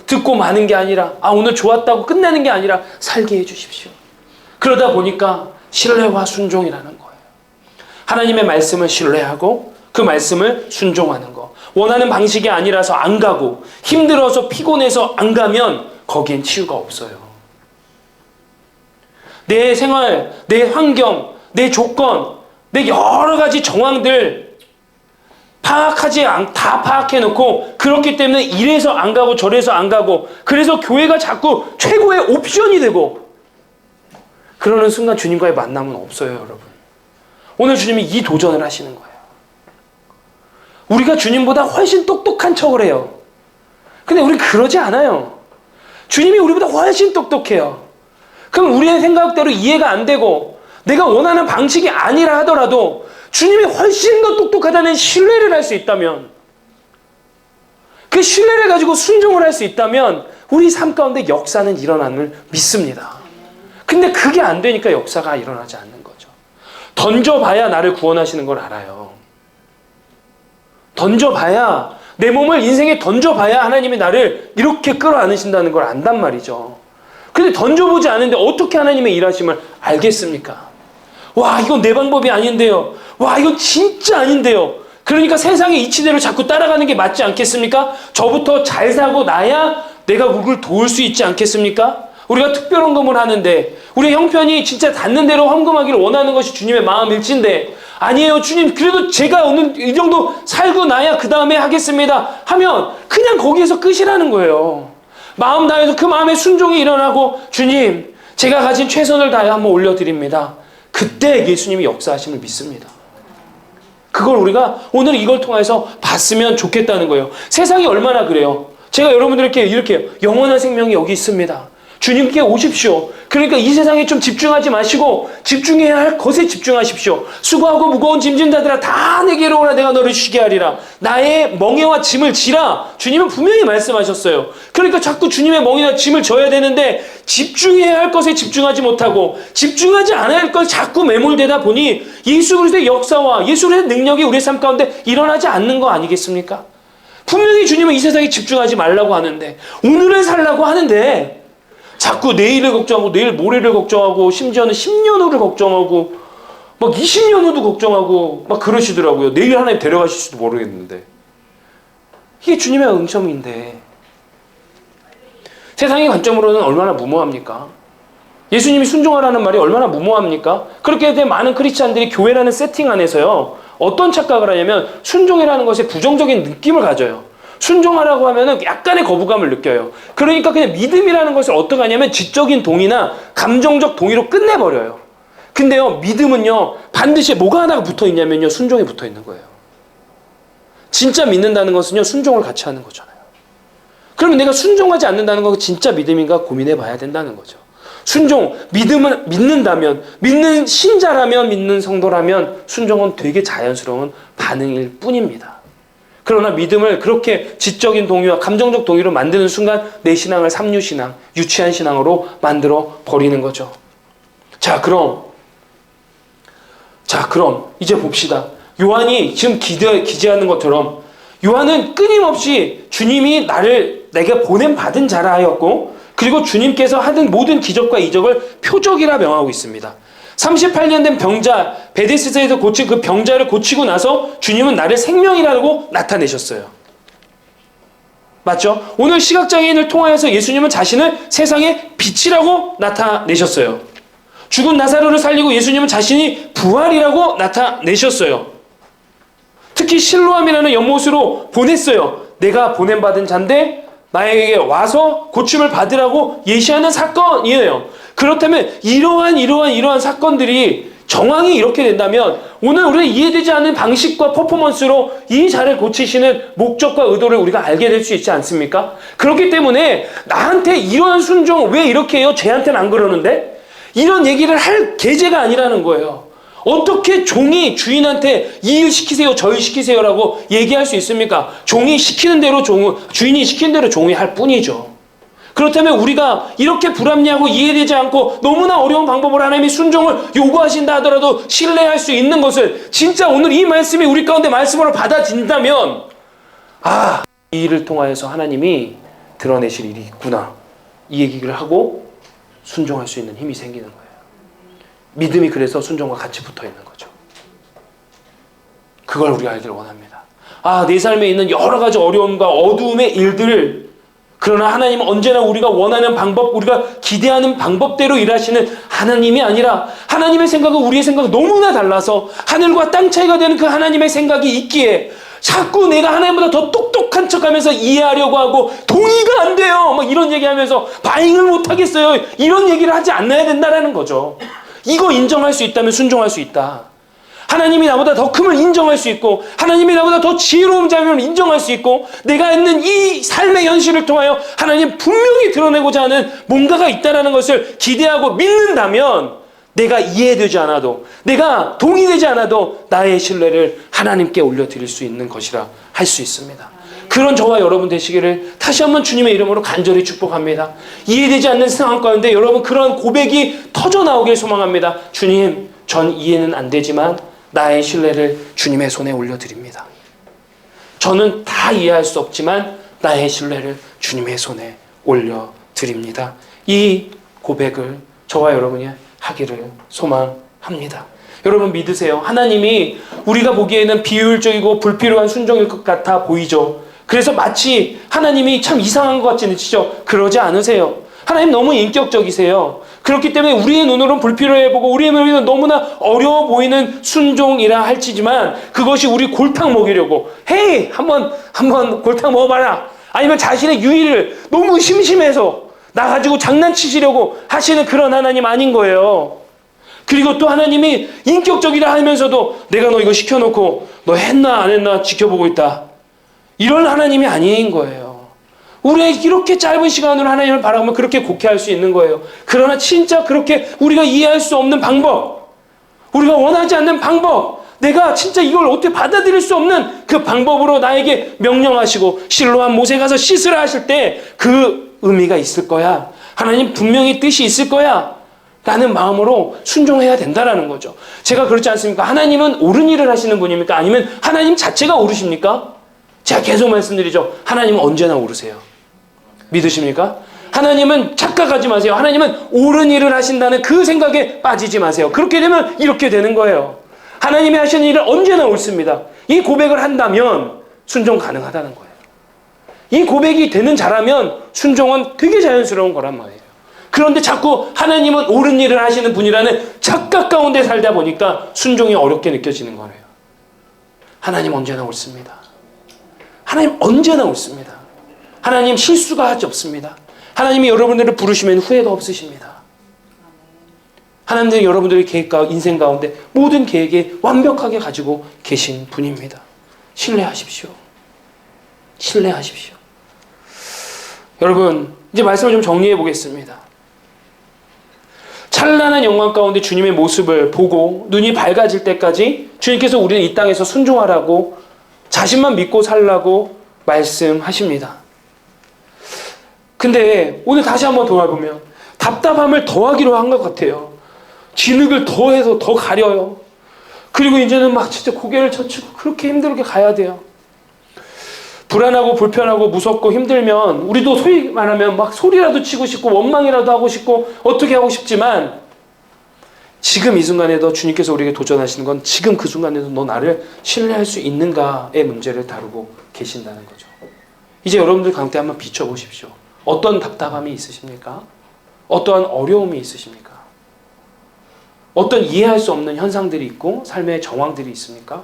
듣고 마는 게 아니라 오늘 좋았다고 끝내는 게 아니라 살게 해주십시오. 그러다 보니까 신뢰와 순종이라는 거예요. 하나님의 말씀을 신뢰하고 그 말씀을 순종하는 거. 원하는 방식이 아니라서 안 가고 힘들어서 피곤해서 안 가면 거기엔 치유가 없어요. 내 생활, 내 환경, 내 조건, 내 여러 가지 정황들 다 파악해놓고 그렇기 때문에 이래서 안 가고 저래서 안 가고 그래서 교회가 자꾸 최고의 옵션이 되고 그러는 순간 주님과의 만남은 없어요, 여러분. 오늘 주님이 이 도전을 하시는 거예요. 우리가 주님보다 훨씬 똑똑한 척을 해요. 근데 우리 그러지 않아요. 주님이 우리보다 훨씬 똑똑해요. 그럼 우리의 생각대로 이해가 안 되고 내가 원하는 방식이 아니라 하더라도 주님이 훨씬 더 똑똑하다는 신뢰를 할 수 있다면, 그 신뢰를 가지고 순종을 할 수 있다면 우리 삶 가운데 역사는 일어나는 믿습니다. 근데 그게 안 되니까 역사가 일어나지 않는 거죠. 던져봐야 나를 구원하시는 걸 알아요. 던져봐야, 내 몸을 인생에 던져봐야 하나님이 나를 이렇게 끌어안으신다는 걸 안단 말이죠. 근데 던져보지 않은데 어떻게 하나님의 일하심을 알겠습니까? 와, 이건 내 방법이 아닌데요. 와, 이건 진짜 아닌데요. 그러니까 세상의 이치대로 자꾸 따라가는 게 맞지 않겠습니까? 저부터 잘 사고 나야 내가 그걸 도울 수 있지 않겠습니까? 우리가 특별헌금을 하는데 우리 형편이 진짜 닿는 대로 헌금하기를 원하는 것이 주님의 마음일진데, 아니에요 주님, 그래도 제가 오늘 이 정도 살고 나야 그 다음에 하겠습니다 하면 그냥 거기에서 끝이라는 거예요. 마음 다해서 그 마음의 순종이 일어나고 주님, 제가 가진 최선을 다해 한번 올려드립니다. 그때 예수님이 역사하심을 믿습니다. 그걸 우리가 오늘 이걸 통해서 봤으면 좋겠다는 거예요. 세상이 얼마나 그래요. 제가 여러분들께 이렇게 영원한 생명이 여기 있습니다. 주님께 오십시오. 그러니까 이 세상에 좀 집중하지 마시고 집중해야 할 것에 집중하십시오. 수고하고 무거운 짐진 자들아 다 내게로 오라, 내가 너를 쉬게 하리라. 나의 멍에와 짐을 지라. 주님은 분명히 말씀하셨어요. 그러니까 자꾸 주님의 멍에와 짐을 져야 되는데 집중해야 할 것에 집중하지 못하고 집중하지 않아야 할 걸 자꾸 매몰되다 보니 예수 그리스도의 역사와 예수 그리스도의 능력이 우리의 삶 가운데 일어나지 않는 거 아니겠습니까? 분명히 주님은 이 세상에 집중하지 말라고 하는데, 오늘을 살라고 하는데 자꾸 내일을 걱정하고 내일 모레를 걱정하고 심지어는 10년 후를 걱정하고 막 20년 후도 걱정하고 막 그러시더라고요. 내일 하나님 데려가실지도 모르겠는데. 이게 주님의 응첨인데 세상의 관점으로는 얼마나 무모합니까? 예수님이 순종하라는 말이 얼마나 무모합니까? 그렇게 된 많은 크리스찬들이 교회라는 세팅 안에서요, 어떤 착각을 하냐면 순종이라는 것에 부정적인 느낌을 가져요. 순종하라고 하면은 약간의 거부감을 느껴요. 그러니까 그냥 믿음이라는 것을 어떻게 하냐면 지적인 동의나 감정적 동의로 끝내버려요. 근데요, 믿음은요, 반드시 뭐가 하나가 붙어 있냐면요, 순종이 붙어 있는 거예요. 진짜 믿는다는 것은요, 순종을 같이 하는 거잖아요. 그러면 내가 순종하지 않는다는 건 진짜 믿음인가 고민해 봐야 된다는 거죠. 순종, 믿음을 믿는다면, 믿는 신자라면, 믿는 성도라면 순종은 되게 자연스러운 반응일 뿐입니다. 그러나 믿음을 그렇게 지적인 동의와 감정적 동의로 만드는 순간 내 신앙을 삼류신앙, 유치한 신앙으로 만들어 버리는 거죠. 자, 그럼 이제 봅시다. 요한이 지금 기재하는 것처럼 요한은 끊임없이 주님이 내가 보냄 받은 자라 하였고, 그리고 주님께서 하는 모든 기적과 이적을 표적이라 명하고 있습니다. 38년 된 병자, 베데스다에서 고친 그 병자를 고치고 나서 주님은 나를 생명이라고 나타내셨어요. 맞죠? 오늘 시각장애인을 통하여서 예수님은 자신을 세상의 빛이라고 나타내셨어요. 죽은 나사로를 살리고 예수님은 자신이 부활이라고 나타내셨어요. 특히 실로암이라는 연못으로 보냈어요. 내가 보냄받은 자인데 나에게 와서 고침을 받으라고 예시하는 사건이에요. 그렇다면 이러한 사건들이 정황이 이렇게 된다면 오늘 우리가 이해되지 않는 방식과 퍼포먼스로 이 자를 고치시는 목적과 의도를 우리가 알게 될 수 있지 않습니까? 그렇기 때문에 나한테 이러한 순종 왜 이렇게 해요? 쟤한테는 안 그러는데? 이런 얘기를 할 계제가 아니라는 거예요. 어떻게 종이 주인한테 이 시키세요, 저희 시키세요라고 얘기할 수 있습니까? 종이 시키는 대로 주인이 시키는 대로 종이 할 뿐이죠. 그렇다면 우리가 이렇게 불합리하고 이해되지 않고 너무나 어려운 방법으로 하나님이 순종을 요구하신다 하더라도 신뢰할 수 있는 것을 진짜 오늘 이 말씀이 우리 가운데 말씀으로 받아진다면 이 일을 통하여서 하나님이 드러내실 일이 있구나, 이 얘기를 하고 순종할 수 있는 힘이 생기는 거예요. 믿음이 그래서 순종과 같이 붙어 있는 거죠. 그걸 우리가 알기를 원합니다. 내 삶에 있는 여러 가지 어려움과 어두움의 일들을, 그러나 하나님은 언제나 우리가 원하는 방법, 우리가 기대하는 방법대로 일하시는 하나님이 아니라 하나님의 생각은 우리의 생각은 너무나 달라서 하늘과 땅 차이가 되는 그 하나님의 생각이 있기에 자꾸 내가 하나님보다 더 똑똑한 척하면서 이해하려고 하고 동의가 안 돼요, 막 이런 얘기하면서 바잉을 못 하겠어요, 이런 얘기를 하지 않아야 된다라는 거죠. 이거 인정할 수 있다면 순종할 수 있다. 하나님이 나보다 더 큼을 인정할 수 있고, 하나님이 나보다 더 지혜로운 자임을 인정할 수 있고, 내가 있는 이 삶의 현실을 통하여 하나님 분명히 드러내고자 하는 뭔가가 있다는 것을 기대하고 믿는다면 내가 이해되지 않아도, 내가 동의되지 않아도 나의 신뢰를 하나님께 올려드릴 수 있는 것이라 할 수 있습니다. 그런 저와 여러분 되시기를 다시 한번 주님의 이름으로 간절히 축복합니다. 이해되지 않는 상황 가운데 여러분 그런 고백이 터져나오길 소망합니다. 주님, 전 이해는 안 되지만 나의 신뢰를 주님의 손에 올려드립니다. 저는 다 이해할 수 없지만 나의 신뢰를 주님의 손에 올려드립니다. 이 고백을 저와 여러분이 하기를 소망합니다. 여러분 믿으세요. 하나님이 우리가 보기에는 비효율적이고 불필요한 순종일 것 같아 보이죠. 그래서 마치 하나님이 참 이상한 것 같이 느끼죠. 그러지 않으세요. 하나님 너무 인격적이세요. 그렇기 때문에 우리의 눈으로는 불필요해 보고 우리의 눈으로는 너무나 어려워 보이는 순종이라 할지지만 그것이 우리 골탕 먹이려고, 헤이 한번 골탕 먹어봐라, 아니면 자신의 유의를 너무 심심해서 나 가지고 장난치시려고 하시는 그런 하나님 아닌 거예요. 그리고 또 하나님이 인격적이라 하면서도 내가 너 이거 시켜놓고 너 했나 안 했나 지켜보고 있다, 이런 하나님이 아닌 거예요. 우리가 이렇게 짧은 시간으로 하나님을 바라보면 그렇게 곡해할 수 있는 거예요. 그러나 진짜 그렇게 우리가 이해할 수 없는 방법, 우리가 원하지 않는 방법, 내가 진짜 이걸 어떻게 받아들일 수 없는 그 방법으로 나에게 명령하시고 실로암 못에 가서 씻으라 하실 때 그 의미가 있을 거야, 하나님 분명히 뜻이 있을 거야 라는 마음으로 순종해야 된다라는 거죠. 제가 그렇지 않습니까? 하나님은 옳은 일을 하시는 분입니까? 아니면 하나님 자체가 옳으십니까? 제가 계속 말씀드리죠. 하나님은 언제나 옳으세요. 믿으십니까? 하나님은 착각하지 마세요. 하나님은 옳은 일을 하신다는 그 생각에 빠지지 마세요. 그렇게 되면 이렇게 되는 거예요. 하나님이 하시는 일은 언제나 옳습니다. 이 고백을 한다면 순종 가능하다는 거예요. 이 고백이 되는 자라면 순종은 되게 자연스러운 거란 말이에요. 그런데 자꾸 하나님은 옳은 일을 하시는 분이라는 착각 가운데 살다 보니까 순종이 어렵게 느껴지는 거예요. 하나님 언제나 옳습니다. 하나님 언제나 옳습니다. 하나님 실수가 하지 없습니다. 하나님이 여러분들을 부르시면 후회가 없으십니다. 하나님은 여러분들의 계획과 인생 가운데 모든 계획에 완벽하게 가지고 계신 분입니다. 신뢰하십시오. 신뢰하십시오. 여러분, 이제 말씀을 좀 정리해 보겠습니다. 찬란한 영광 가운데 주님의 모습을 보고 눈이 밝아질 때까지 주님께서 우리는 이 땅에서 순종하라고, 자신만 믿고 살라고 말씀하십니다. 근데 오늘 다시 한번 돌아보면 답답함을 더하기로 한 것 같아요. 진흙을 더해서 더 가려요. 그리고 이제는 막 진짜 고개를 젖히고 그렇게 힘들게 가야 돼요. 불안하고 불편하고 무섭고 힘들면 우리도 소위 말하면 막 소리라도 치고 싶고 원망이라도 하고 싶고 어떻게 하고 싶지만, 지금 이 순간에도 주님께서 우리에게 도전하시는 건 지금 그 순간에도 너 나를 신뢰할 수 있는가의 문제를 다루고 계신다는 거죠. 이제 여러분들 가운데 한번 비춰보십시오. 어떤 답답함이 있으십니까? 어떠한 어려움이 있으십니까? 어떤 이해할 수 없는 현상들이 있고 삶의 정황들이 있습니까?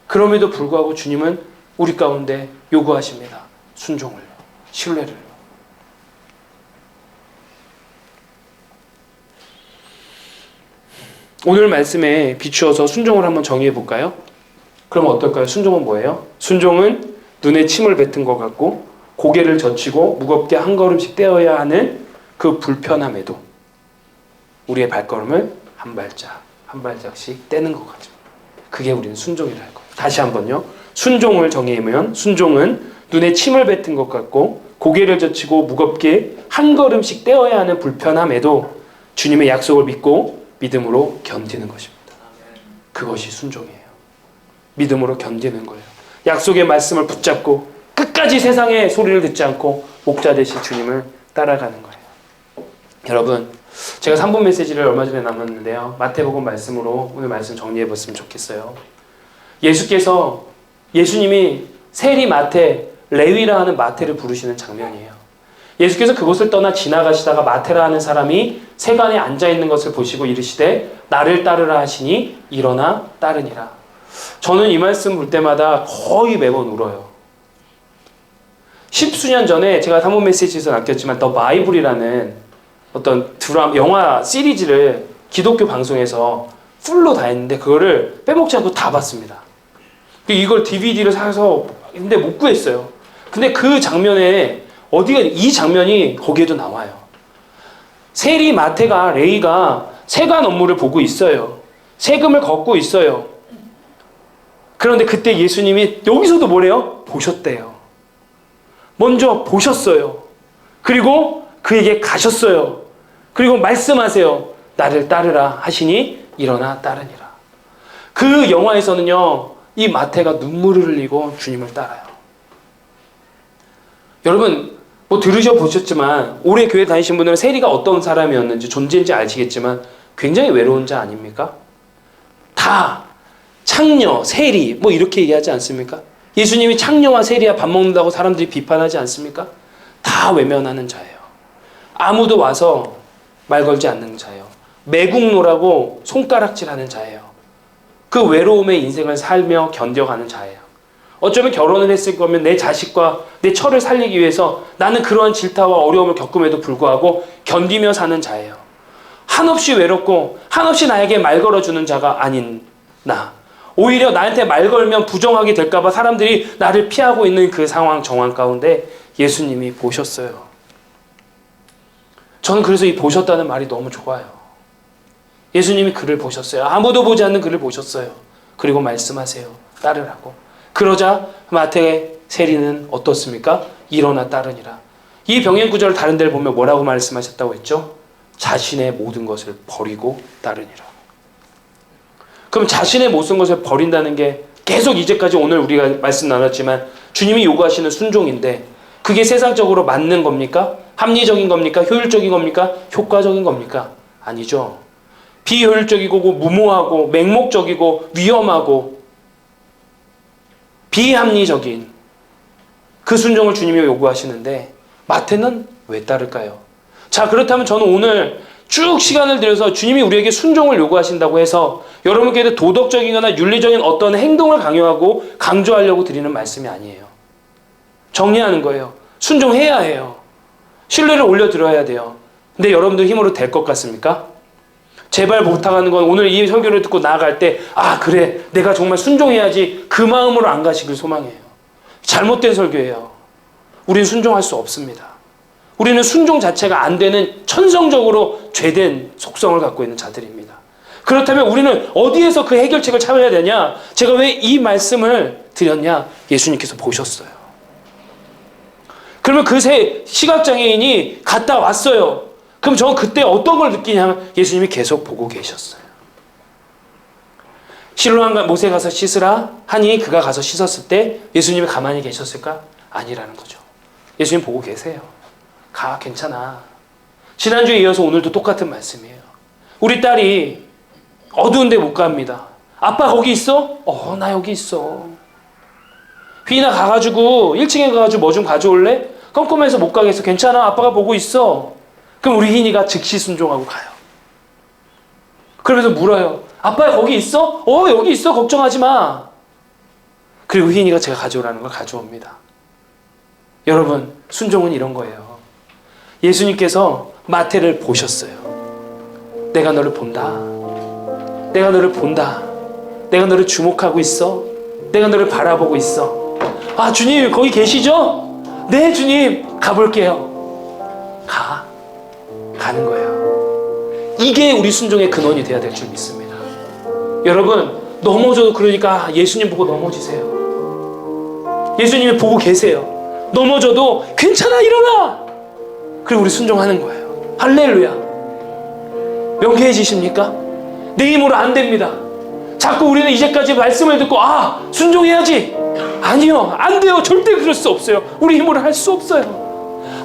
그럼에도 불구하고 주님은 우리 가운데 요구하십니다. 순종을, 신뢰를. 오늘 말씀에 비추어서 순종을 한번 정의해 볼까요? 그럼 어떨까요? 순종은 뭐예요? 순종은 눈에 침을 뱉은 것 같고 고개를 젖히고 무겁게 한 걸음씩 떼어야 하는 그 불편함에도 우리의 발걸음을 한 발짝 한 발짝씩 떼는 것 같죠. 그게 우리는 순종이라 할 거예요. 다시 한번요. 순종을 정의하면 순종은 눈에 침을 뱉은 것 같고 고개를 젖히고 무겁게 한 걸음씩 떼어야 하는 불편함에도 주님의 약속을 믿고 믿음으로 견디는 것입니다. 그것이 순종이에요. 믿음으로 견디는 거예요. 약속의 말씀을 붙잡고 끝까지 세상의 소리를 듣지 않고 목자 되신 주님을 따라가는 거예요. 여러분, 제가 3분 메시지를 얼마 전에 나눴는데요. 마태복음 말씀으로 오늘 말씀 정리해 봤으면 좋겠어요. 예수님이 세리 마태, 레위라 하는 마태를 부르시는 장면이에요. 예수께서 그곳을 떠나 지나가시다가 마태라 하는 사람이 세간에 앉아있는 것을 보시고 이르시되 나를 따르라 하시니 일어나 따르니라. 저는 이 말씀 볼 때마다 거의 매번 울어요. 10수년 전에 제가 3분 메시지에서 남겼지만 더 바이블이라는 어떤 영화 시리즈를 기독교 방송에서 풀로 다 했는데 그거를 빼먹지 않고 다 봤습니다. 이걸 DVD를 사서 근데 못 구했어요. 근데 그 장면에 이 장면이 거기에도 나와요. 세리 마태가 레위가 세관 업무를 보고 있어요. 세금을 걷고 있어요. 그런데 그때 예수님이 여기서도 뭐래요? 보셨대요. 먼저 보셨어요. 그리고 그에게 가셨어요. 그리고 말씀하세요. 나를 따르라 하시니 일어나 따르니라. 그 영화에서는요, 이 마태가 눈물을 흘리고 주님을 따라요. 여러분, 뭐 들으셔보셨지만 올해 교회 다니신 분들은 세리가 어떤 사람이었는지 존재인지 아시겠지만 굉장히 외로운 자 아닙니까? 다 창녀, 세리 뭐 이렇게 얘기하지 않습니까? 예수님이 창녀와 세리와 밥 먹는다고 사람들이 비판하지 않습니까? 다 외면하는 자예요. 아무도 와서 말 걸지 않는 자예요. 매국노라고 손가락질하는 자예요. 그 외로움의 인생을 살며 견뎌가는 자예요. 어쩌면 결혼을 했을 거면 내 자식과 내 처를 살리기 위해서 나는 그러한 질타와 어려움을 겪음에도 불구하고 견디며 사는 자예요. 한없이 외롭고 한없이 나에게 말 걸어주는 자가 아닌 나. 오히려 나한테 말 걸면 부정하게 될까봐 사람들이 나를 피하고 있는 그 상황 정황 가운데 예수님이 보셨어요. 저는 그래서 이 보셨다는 말이 너무 좋아요. 예수님이 그를 보셨어요. 아무도 보지 않는 그를 보셨어요. 그리고 말씀하세요. 따르라고. 그러자 마태의 세리는 어떻습니까? 일어나 따르니라. 이 병행 구절을 다른 데를 보면 뭐라고 말씀하셨다고 했죠? 자신의 모든 것을 버리고 따르니라. 그럼 자신의 모든 것을 버린다는 게 계속 이제까지 오늘 우리가 말씀 나눴지만 주님이 요구하시는 순종인데 그게 세상적으로 맞는 겁니까? 합리적인 겁니까? 효율적인 겁니까? 효과적인 겁니까? 아니죠. 비효율적이고 무모하고 맹목적이고 위험하고 비합리적인 그 순종을 주님이 요구하시는데 마태는 왜 따를까요? 자, 그렇다면 저는 오늘 쭉 시간을 들여서 주님이 우리에게 순종을 요구하신다고 해서 여러분께 도덕적이거나 윤리적인 어떤 행동을 강요하고 강조하려고 드리는 말씀이 아니에요. 정리하는 거예요. 순종해야 해요. 신뢰를 올려드려야 돼요. 근데 여러분들 힘으로 될 것 같습니까? 제발 부탁하는 건 오늘 이 설교를 듣고 나아갈 때 그래 내가 정말 순종해야지 그 마음으로 안 가시길 소망해요. 잘못된 설교예요. 우리는 순종할 수 없습니다. 우리는 순종 자체가 안 되는 천성적으로 죄된 속성을 갖고 있는 자들입니다. 그렇다면 우리는 어디에서 그 해결책을 찾아야 되냐? 제가 왜 이 말씀을 드렸냐? 예수님께서 보셨어요. 그러면 그 세 시각장애인이 갔다 왔어요. 그럼 저는 그때 어떤 걸 느끼냐면 예수님이 계속 보고 계셨어요. 실로암 못에 가서 씻으라 하니 그가 가서 씻었을 때 예수님이 가만히 계셨을까? 아니라는 거죠. 예수님 보고 계세요. 가, 괜찮아. 지난주에 이어서 오늘도 똑같은 말씀이에요. 우리 딸이 어두운 데 못 갑니다. 아빠 거기 있어? 나 여기 있어. 휘인아 가가지고 1층에 가가지고 뭐 좀 가져올래? 컴컴해서 못 가겠어. 괜찮아. 아빠가 보고 있어. 그럼 우리 휘인이가 즉시 순종하고 가요. 그러면서 물어요. 아빠 거기 있어? 여기 있어. 걱정하지 마. 그리고 휘인이가 제가 가져오라는 걸 가져옵니다. 여러분, 순종은 이런 거예요. 예수님께서 마태를 보셨어요. 내가 너를 본다. 내가 너를 본다. 내가 너를 주목하고 있어. 내가 너를 바라보고 있어. 주님 거기 계시죠? 네 주님 가볼게요. 가는 거예요. 이게 우리 순종의 근원이 돼야 될 줄 믿습니다. 여러분 넘어져도 그러니까 예수님 보고 넘어지세요. 예수님이 보고 계세요. 넘어져도 괜찮아 일어나. 그리고 우리 순종하는 거예요. 할렐루야. 명쾌해지십니까? 내 힘으로 안 됩니다. 자꾸 우리는 이제까지 말씀을 듣고 순종해야지. 아니요. 안 돼요. 절대 그럴 수 없어요. 우리 힘으로 할 수 없어요.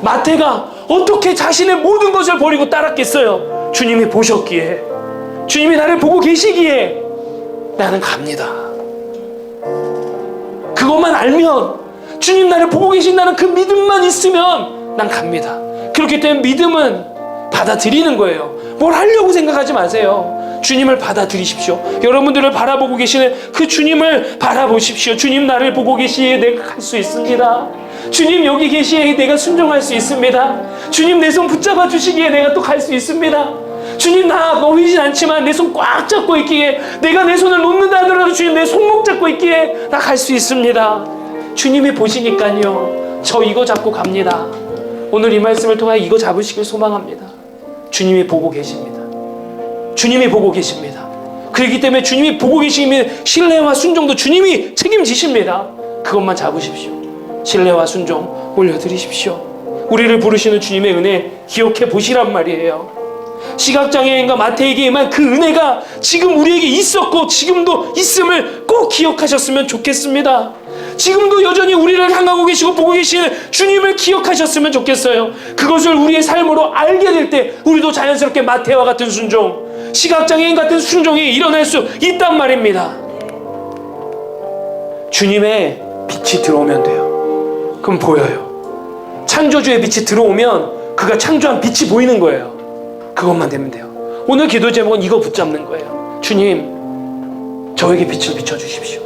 마태가 어떻게 자신의 모든 것을 버리고 따랐겠어요? 주님이 보셨기에, 주님이 나를 보고 계시기에 나는 갑니다. 그것만 알면, 주님 나를 보고 계신다는 그 믿음만 있으면 난 갑니다. 그렇기 때문에 믿음은 받아들이는 거예요. 뭘 하려고 생각하지 마세요. 주님을 받아들이십시오. 여러분들을 바라보고 계시는 그 주님을 바라보십시오. 주님 나를 보고 계시기에 내가 갈 수 있습니다. 주님 여기 계시기에 내가 순종할 수 있습니다. 주님 내 손 붙잡아 주시기에 내가 또 갈 수 있습니다. 주님 나 보이진 않지만 내 손 꽉 잡고 있기에, 내가 내 손을 놓는다 하더라도 주님 내 손목 잡고 있기에 나 갈 수 있습니다. 주님이 보시니까요. 저 이거 잡고 갑니다. 오늘 이 말씀을 통해 이거 잡으시길 소망합니다. 주님이 보고 계십니다. 주님이 보고 계십니다. 그렇기 때문에 주님이 보고 계시면 신뢰와 순종도 주님이 책임지십니다. 그것만 잡으십시오. 신뢰와 순종 올려드리십시오. 우리를 부르시는 주님의 은혜 기억해 보시란 말이에요. 시각장애인과 마태에게 임한 그 은혜가 지금 우리에게 있었고 지금도 있음을 꼭 기억하셨으면 좋겠습니다. 지금도 여전히 우리를 향하고 계시고 보고 계시는 주님을 기억하셨으면 좋겠어요. 그것을 우리의 삶으로 알게 될 때 우리도 자연스럽게 마태와 같은 순종, 시각장애인 같은 순종이 일어날 수 있단 말입니다. 주님의 빛이 들어오면 돼요. 그럼 보여요. 창조주의 빛이 들어오면 그가 창조한 빛이 보이는 거예요. 그것만 되면 돼요. 오늘 기도 제목은 이거 붙잡는 거예요. 주님, 저에게 빛을 비춰주십시오.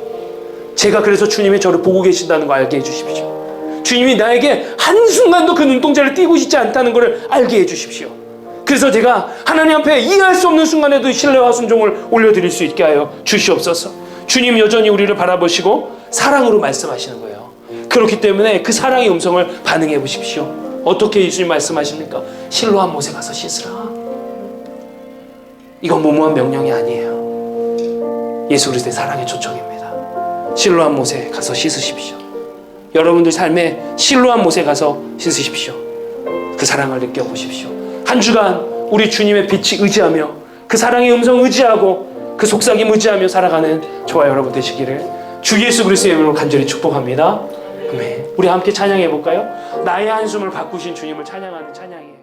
제가 그래서 주님이 저를 보고 계신다는 거 알게 해주십시오. 주님이 나에게 한순간도 그 눈동자를 띄고 있지 않다는 것을 알게 해주십시오. 그래서 제가 하나님 앞에 이해할 수 없는 순간에도 신뢰와 순종을 올려드릴 수 있게 하여 주시옵소서. 주님 여전히 우리를 바라보시고 사랑으로 말씀하시는 거예요. 그렇기 때문에 그 사랑의 음성을 반응해 보십시오. 어떻게 예수님 말씀하십니까? 실로암 못에 가서 씻으라. 이건 무모한 명령이 아니에요. 예수 그리스도의 사랑의 초청입니다. 실로암 못에 가서 씻으십시오. 여러분들 삶에 실로암 못에 가서 씻으십시오. 그 사랑을 느껴보십시오. 한 주간 우리 주님의 빛이 의지하며 그 사랑의 음성 의지하고 그 속삭임 의지하며 살아가는 저와 여러분 되시기를 주 예수 그리스도의 이름으로 간절히 축복합니다. 아멘. 우리 함께 찬양해 볼까요? 나의 한숨을 바꾸신 주님을 찬양하는 찬양이에요.